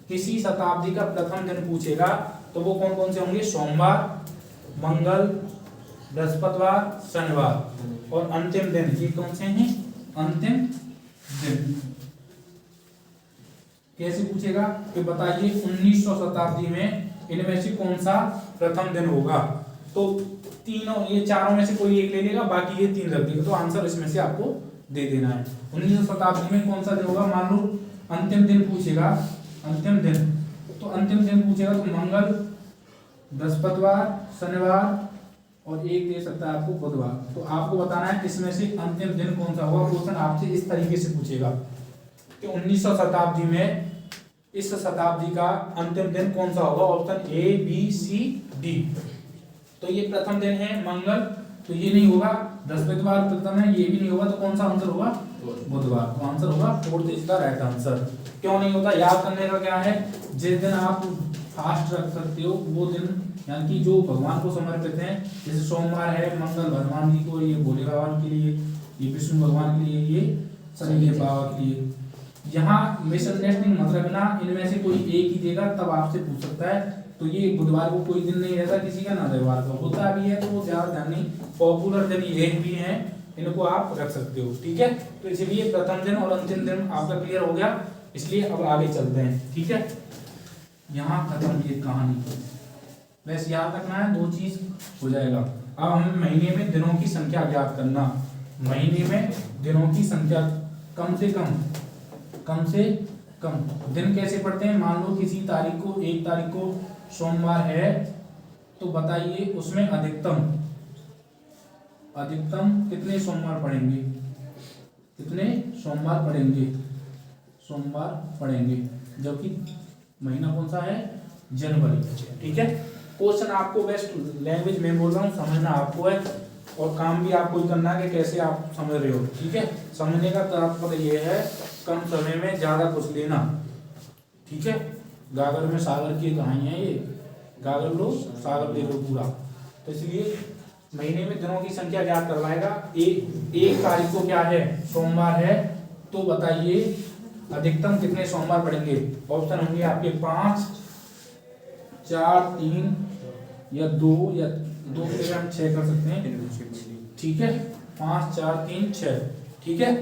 किसी शताब्दी का प्रथम दिन पूछेगा तो वो कौन कौन से होंगे, सोमवार, मंगल, बृहस्पतिवार, शनिवार, और अंतिम दिन ये कौन से हैं अंतिम दिन। कैसे पूछेगा कि बताइए 1900 शताब्दी में इनमें से कौन सा प्रथम दिन होगा, तो तीनों ये चारों में से कोई एक ले लेगा, बाकी ये 3 रख देगा, तो आंसर इसमें से आपको दे देना है। 1900 शताब्दी में कौन सा दिन होगा, मान लो अंतिम दिन पूछेगा, अंतिम दिन, तो अंतिम दिन पूछेगा तो मंगल, बृहस्पतिवार, शनिवार और एक दे सकता है आपको बुधवार, तो आपको बताना है इसमें से अंतिम दिन कौन सा होगा। क्वेश्चन आपसे इस तरीके से पूछेगा कि 1900 शताब्दी में इस शताब्दी का अंतिम दिन कौन सा होगा? Option A, B, C, D. तो ये प्रथम दिन है मंगल, तो ये नहीं होगा। बृहस्पतिवार प्रथम है, ये भी नहीं होगा। तो कौन सा आंसर होगा? बुधवार। तो आंसर होगा fourth is the right answer. क्यों नहीं होता? याद करने का क्या है, जिस दिन आप फास्ट रख सकते हो वो दिन, यानी कि जो भगवान को समर्पित है, जैसे सोमवार है मंगल भगवान जी को, ये भोले भगवान के लिए, ये विष्णु भगवान के लिए, ये शनिदेव बाबा के लिए। यहाँ मिसअंडरस्टैंडिंग मतलब ना, इनमें से कोई एक ही देगा तब आपसे पूछ सकता है। तो ये बुधवार को कोई दिन नहीं रहता किसी का, ना रविवार को होता भी है, तो वो ज्यादा ध्यान नहीं। पॉपुलर दिन ये भी हैं, इनको आप रख सकते हो, ठीक है। तो इसलिए प्रथम दिन और अंतिम दिन आपका क्लियर हो गया, इसलिए अब आगे चलते हैं, ठीक है। यहाँ खत्म ये कहानी, बस याद रखना है, दो चीज हो जाएगा। अब हमें महीने में दिनों की संख्या ज्ञात करना। महीने में दिनों की संख्या कम से कम दिन कैसे पढ़ते हैं? मान लो किसी तारीख को, 1 तारीख को सोमवार है, तो बताइए उसमें अधिकतम कितने सोमवार पड़ेंगे? कितने सोमवार पड़ेंगे? जबकि महीना कौन सा है? जनवरी, ठीक है। क्वेश्चन आपको बेस्ट लैंग्वेज में बोल रहा हूँ, समझना आपको है, और काम भी आपको ही करना है कि कैसे आप समझ रहे हो, ठीक है। समझने का तात्पर्य ये है, कम समय में ज्यादा कुछ लेना, ठीक है। गागर में सागर की कहानी है ये, गागर लो सागर ले लो पूरा। तो इसलिए महीने में दिनों की संख्या ज्ञात करवाएगा। एक तारीख को क्या है? सोमवार है, तो बताइए अधिकतम कितने सोमवार पड़ेंगे? ऑप्शन होंगे आपके 5, 4, 3 या 2 से हम 6 कर सकते हैं, ठीक है। 5, 4, 3, 6, ठीक है।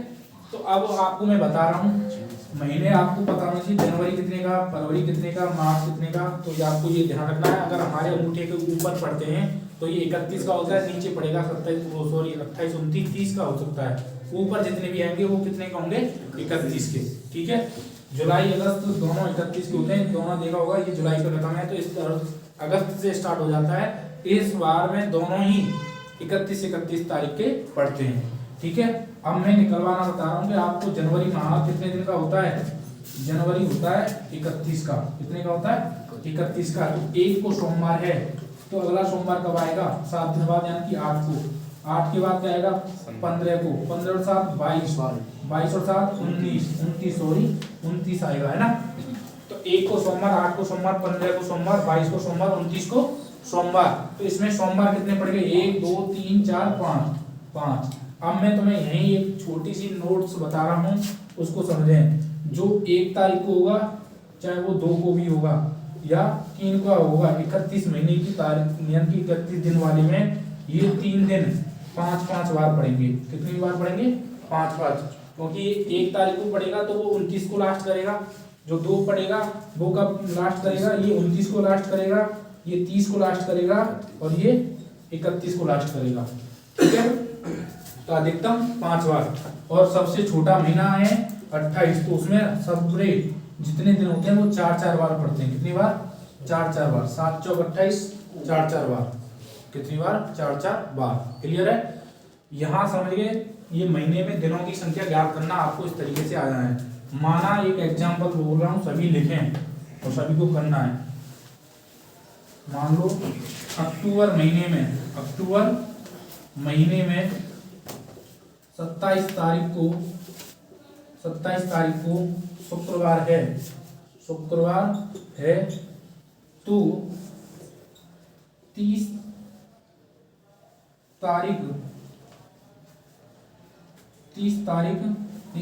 तो अब आपको मैं बता रहा हूँ, महीने आपको पता होना चाहिए, जनवरी कितने का, फरवरी कितने का, मार्च कितने का। तो ये आपको ये ध्यान रखना है। अगर हमारे अंगूठे के ऊपर पढ़ते हैं तो ये 31 का होता है, नीचे पड़ेगा 28, 29, 30 का हो सकता है। ऊपर जितने भी आएंगे वो कितने का होंगे? 31 के, ठीक है। जुलाई अगस्त दोनों 31 के होते हैं, दोनों देखा होगा, ये जुलाई का खत्म है तो इस अगस्त से स्टार्ट हो जाता है। इस बार में दोनों ही 31 तारीख के पढ़ते हैं, ठीक है। अब मैं निकलवाना बता रहा हूँ कि आपको जनवरी माह कितने दिन का होता है? जनवरी होता है 31 का। कितने का होता है? 31 का। तो 1 को सोमवार है, तो अगला सोमवार कब आएगा? 7 दिन बाद, यानी कि 8 को। 8 के बाद क्या आएगा? 15 को। 15 और 7 22, 22 और 7 29 आएगा, है ना। तो 1 को सोमवार, 8 को सोमवार, 15 को सोमवार, 22 को सोमवार, 29 को सोमवार। तो इसमें सोमवार कितने पड़ गए? 1, 2, 3, 4, 5। अब मैं तुम्हें यही एक छोटी सी नोट्स बता रहा हूँ, उसको समझें। जो 1 तारीख को होगा, चाहे वो 2 को भी होगा या 3 को होगा, 31 महीने की तारीख यानी कि 31 दिन वाले में ये 3 दिन 5 बार पढ़ेंगे। कितनी बार पढ़ेंगे? 5। क्योंकि 1 तारीख को पढ़ेगा तो वो 29 को लास्ट करेगा, जो 2 पढ़ेगा वो कब लास्ट करेगा? ये 29 को लास्ट करेगा, ये 30 को लास्ट करेगा, और ये 31 को लास्ट करेगा, ठीक है। तो अधिकतम 5 बार। और सबसे छोटा महीना है 28, तो उसमें सबरे जितने दिन होते हैं वो 4 बार पढ़ते हैं। कितनी बार? 4 बार। 7 चौक 28, 4 बार। कितनी बार? 4 बार। क्लियर है? यहाँ समझ गए, ये महीने में दिनों की संख्या ज्ञात करना आपको इस तरीके से आ जाना है। माना एक एग्जाम्पल बोल रहा हूँ, सभी लिखें और सभी को करना है। मान लो अक्टूबर महीने में 27 तारीख को शुक्रवार है, तो 30 तारीख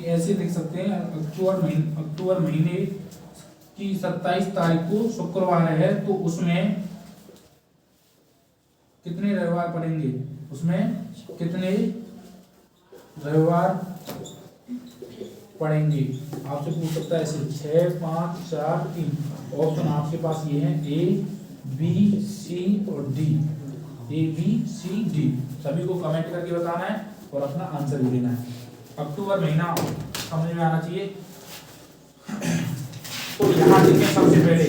ऐसे लिख सकते हैं। अक्टूबर महीने की 27 तारीख को शुक्रवार है, तो उसमें कितने रविवार पड़ेंगे? उसमें कितने रविवार पढ़ेंगे? आपसे पूछ सकता है ऐसे 6, 5, 4, 3। ऑप्शन आपके पास ये है A, B, C और D। A, B, C, D। सभी को कमेंट करके बताना है और अपना आंसर भी देना है। अक्टूबर महीना समझ में आना चाहिए। तो यहाँ देखें सबसे पहले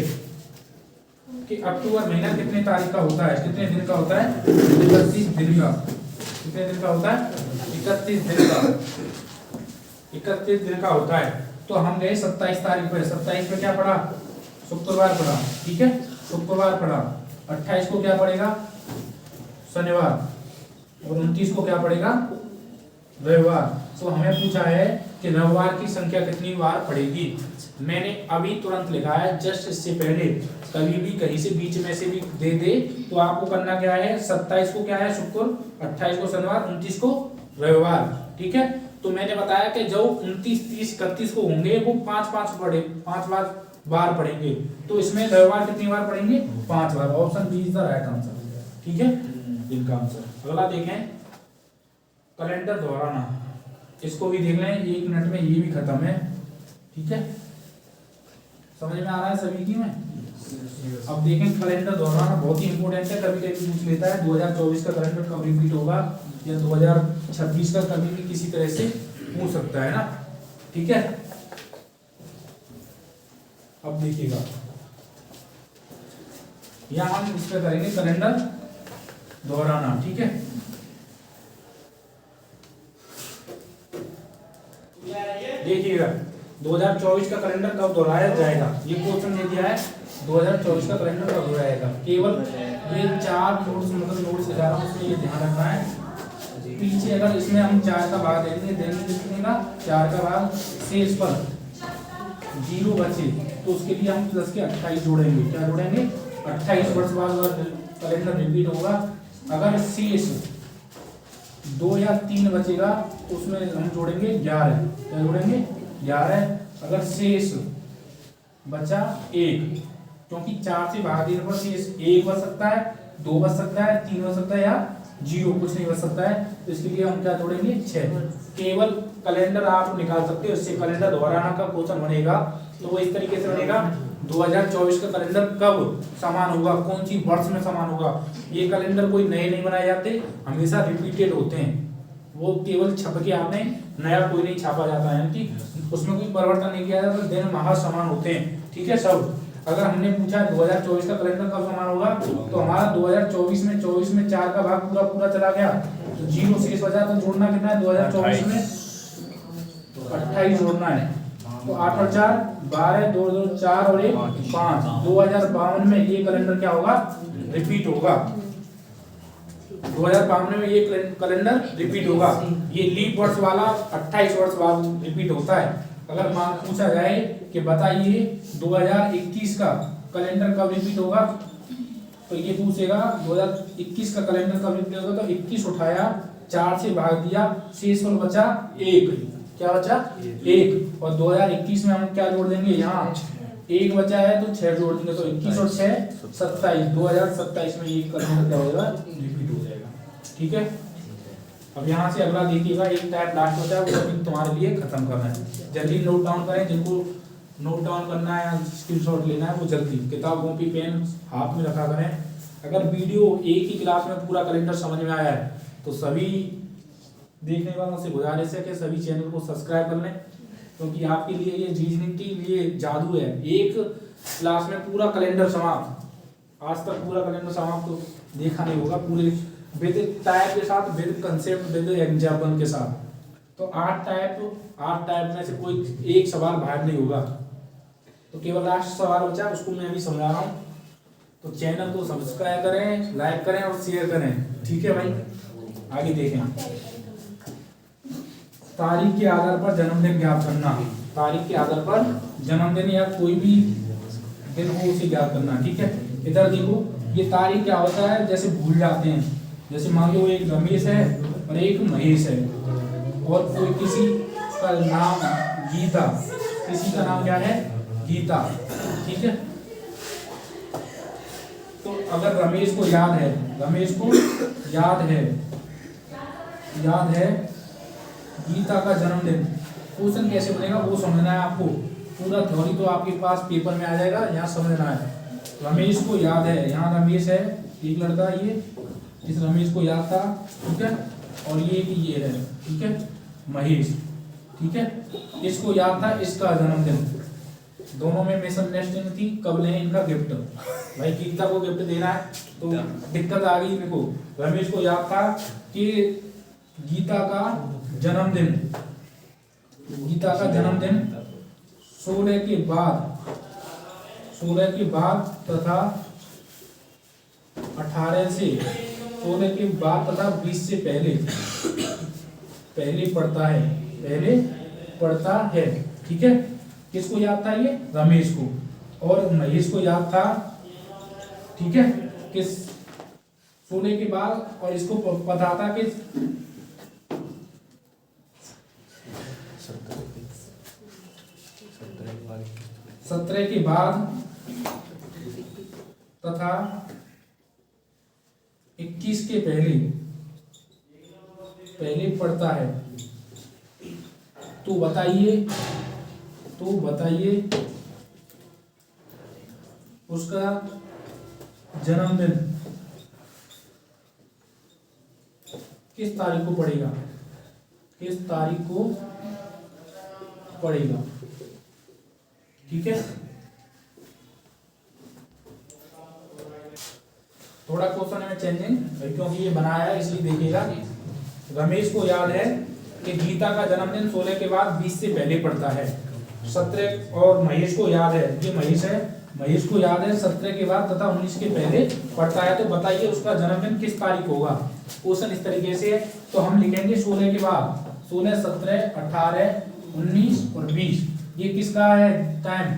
कि अक्टूबर महीना कितने तारीख का होता है, कितने दिन का होता है? 31 दिन का। कितने दिन का होता है? 31 दिन का। 31 दिन का होता है। तो हम गए 27 तारीख पे। 27 पे क्या पड़ा? शुक्रवार पड़ा, ठीक है, शुक्रवार पड़ा। 28 को क्या पड़ेगा? शनिवार। और 29 को क्या पड़ेगा? रविवार। तो हमें पूछा है कि रविवार की संख्या कितनी बार पड़ेगी। मैंने अभी तुरंत लिखा है, जस्ट इससे पहले कभी भी कहीं से बीच में से भी दे दे तो आपको करना क्या है, 27 को क्या है शुक्र, 28 को शनिवार, 29 को रविवार, ठीक है। तो मैंने बताया कि जो 29, 30, 31 को होंगे वो 5 बार पढ़ेंगे। तो इसमें रविवार कितनी बार पढ़ेंगे? 5 बार। Option B is the right answer, ठीक है, इनका आंसर। अगला देखें, कैलेंडर दोहराना। इसको भी देख लें, 1 मिनट में ये भी खत्म है, ठीक है। समझ में आ रहा है सभी की में? अब देखें, कैलेंडर दोहराना बहुत ही इंपॉर्टेंट है। कभी कभी पूछ लेता है 2024 का कैलेंडर कब रिपीट होगा, या 2026 का कभी भी किसी तरह से पूछ सकता है ना, ठीक है। अब देखिएगा, यहां हम इस पे करेंगे कैलेंडर दोहराना, ठीक है। देखिएगा 2024 का कैलेंडर कब दोहराया जाएगा, ये क्वेश्चन दे दिया है 2024 का कैलेंडर कब दोहराएगा। केवल ये 4 नोट्स, मतलब नोट्स से जा रहा हूँ, उसमें ये ध्यान रखना है। पीछे अगर इसमें हम 4 का भाग देंगे कितने का, 4 का भाग, शेष पर 0 बचे तो उसके लिए हम प्लस के 28 जोड़ेंगे। क्या जोड़ेंगे? 28 वर्ष बाद कैलेंडर रिपीट होगा। अगर शेष 2 या 3 बचेगा तो उसमें हम जोड़ेंगे 11। क्या जोड़ेंगे? 11। अगर शेष बचा 1, क्योंकि 4 से भाग देने पर शेष 1 बच सकता है, 2 बच सकता है, 3 बच सकता है, या 0 कुछ नहीं बच सकता है। तो इसके लिए हम क्या जोड़ेंगे? 6। केवल कैलेंडर आप निकाल सकते हो, इससे कैलेंडर दोहराना का क्वेश्चन बनेगा तो वो इस तरीके से बनेगा, 2024 का कैलेंडर कब समान होगा, कौन सी वर्ष में समान होगा। ये कैलेंडर कोई नए नहीं बनाए जाते, हमेशा रिपीटेड होते हैं। वो केवल छप के आते हैं, नया कोई नहीं छापा जाता है, कि उसमें कोई परिवर्तन नहीं किया जाता, दिन माह समान होते हैं, ठीक है सब। अगर हमने पूछा 2024 का कैलेंडर कब समान होगा, तो हमारा 2024 में 24 में 4 का भाग पूरा चला गया तो 0 शेष बचा, तो जोड़ना कितना है 2024 में? 28 जोड़ना है। तो 8 और 4 12, 2 2 4 और 1 5। 2052 में ये कैलेंडर क्या होगा? रिपीट होगा। 2052 में ये कैलेंडर रिपीट होगा। ये लीप वर्ष वाला 28 वर्ष बाद रिपीट होता है। अगर मान पूछा जाए कि बताइए 2021 का कैलेंडर कब रिपीट होगा, तो ये पूछेगा 2021 का कैलेंडर कब रिपीट होगा, तो 21 उठाया, 4 से भाग दिया, शेष पर बचा 1। क्या बचा? 1। और 2021 में हम क्या जोड़ देंगे, यहाँ 1 बचा है तो 6 जोड़ देंगे, तो 21 और 6 27। 2027 में ये कैलेंडर क्या होगा? रिपीट हो जाएगा, ठीक है। अब यहाँ से अगला देखिएगा, एक टाइप लास्ट होता है, वो अभी तुम्हारे लिए खत्म करना है। जल्दी नोट डाउन करें, जिनको नोट डाउन करना है या स्क्रीनशॉट लेना है वो जल्दी किताब कॉपी पेन हाथ में रखा करें। अगर वीडियो एक ही क्लास में पूरा कैलेंडर समझ में आया है तो सभी देखने वालों से गुजारिश है कि सभी चैनल को सब्सक्राइब कर लें, क्योंकि आपके लिए ये रीजनिंग की लिए जादू है। एक क्लास में पूरा कैलेंडर समाप्त, आज तक पूरा कैलेंडर समाप्त तो देखा नहीं होगा, पूरे विद टाइप के साथ, विद कंसेप्ट, विद एग्जाम्पल के साथ। तो 8 टाइप में से कोई एक सवाल बाहर नहीं होगा। तो केवल लास्ट सवाल बचा, उसको मैं अभी समझा रहा हूँ। तो चैनल को सब्सक्राइब करें, लाइक करें और शेयर करें, ठीक है भाई। आगे देखें, तारीख के आधार पर जन्मदिन ज्ञात करना। तारीख के आधार पर जन्मदिन या कोई भी दिन हो उसे ज्ञात करना, ठीक है। इधर देखो, ये तारीख क्या होता है, जैसे भूल जाते हैं, जैसे मान लो एक रमेश है और एक महेश है, और कोई किसी का नाम गीता, किसी का नाम क्या है? गीता, ठीक है। तो अगर रमेश को याद है, याद है गीता का जन्मदिन, क्वेश्चन कैसे बनेगा वो समझना है आपको। पूरा थ्योरी तो आपके पास पेपर में आ जाएगा, यहाँ समझना है। रमेश को याद है, यहाँ रमेश है एक लड़का, ये इस रमेश को याद था, ठीक है। और ये है, ठीक है, महेश, ठीक है। इसको याद था इसका जन्मदिन, दोनों में मिसअंडरस्टैंडिंग थी, कब लें इनका गिफ्ट। भाई गीता को गिफ्ट देना है तो दिक्कत आ गई इनको। रमेश को याद था कि गीता का जन्मदिन 16 के बाद तथा 18 से 16 के बाद तथा 20 से पहले पढ़ता है। ठीक है, किसको याद था? ये रमेश को, और महेश को याद था। ठीक है, किस 16 के बाद, और इसको पता था कि 17 के बाद तथा 21 के पहले पढ़ता है। तो बताइए उसका जन्मदिन किस तारीख को पड़ेगा? ठीक है, थोड़ा क्वेश्चन में चेंजिंग, क्योंकि ये बनाया है इसलिए देखिएगा। रमेश को याद है कि गीता का जन्मदिन 16 के बाद 20 से पहले पड़ता है। 17, और महेश को याद है, ये महेश को याद है 17 के बाद तथा 19 के पहले पड़ता है। तो बताइए उसका जन्मदिन किस तारीख होगा? क्वेश्चन इस तरीके से है। तो हम लिखेंगे 16 के बाद 16, 17, 18, 19 और 20। ये किसका है टाइम?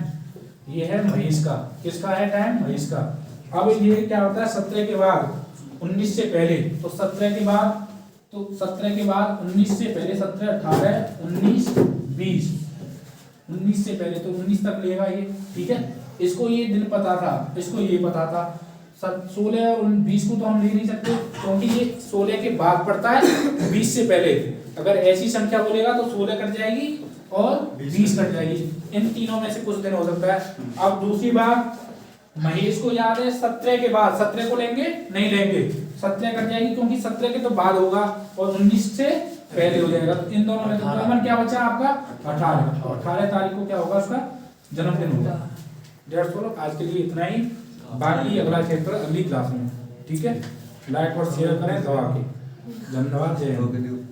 ये है महेश का। किसका है टाइम? महेश का। अब ये क्या होता है 17 के बाद 19 से पहले, तो 17 के बाद 19 से पहले 17, 18, 19, 20, 19 से पहले, तो 19 तक लेगा ये। ठीक है, इसको ये दिन पता था, इसको ये पता था। 16 और 20 को तो हम ले नहीं सकते, क्योंकि ये 16 के बाद पड़ता है 20 से पहले। अगर ऐसी संख्या बोलेगा तो 16 कट जाएगी और 20 कट जाएगी। इन तीनों में से कुछ दिन हो सकता है। अब दूसरी बात, महेश को याद है 17 के बाद, 17 को लेंगे? नहीं लेंगे, 17 कट जाएगी, क्योंकि 17 के तो बाद होगा और 19 से पहले हो जाएगा। तो इन दोनों में तो कॉमन क्या बचा आपका? 18 तारीख को क्या होगा? उसका जन्मदिन होगा। डेट्स ऑल, आज के लिए इतना ही। बाकी अगला चैप्टर अगली क्लास में। ठीक है, लाइक और शेयर करें दबा के। धन्यवाद, जय हिंद।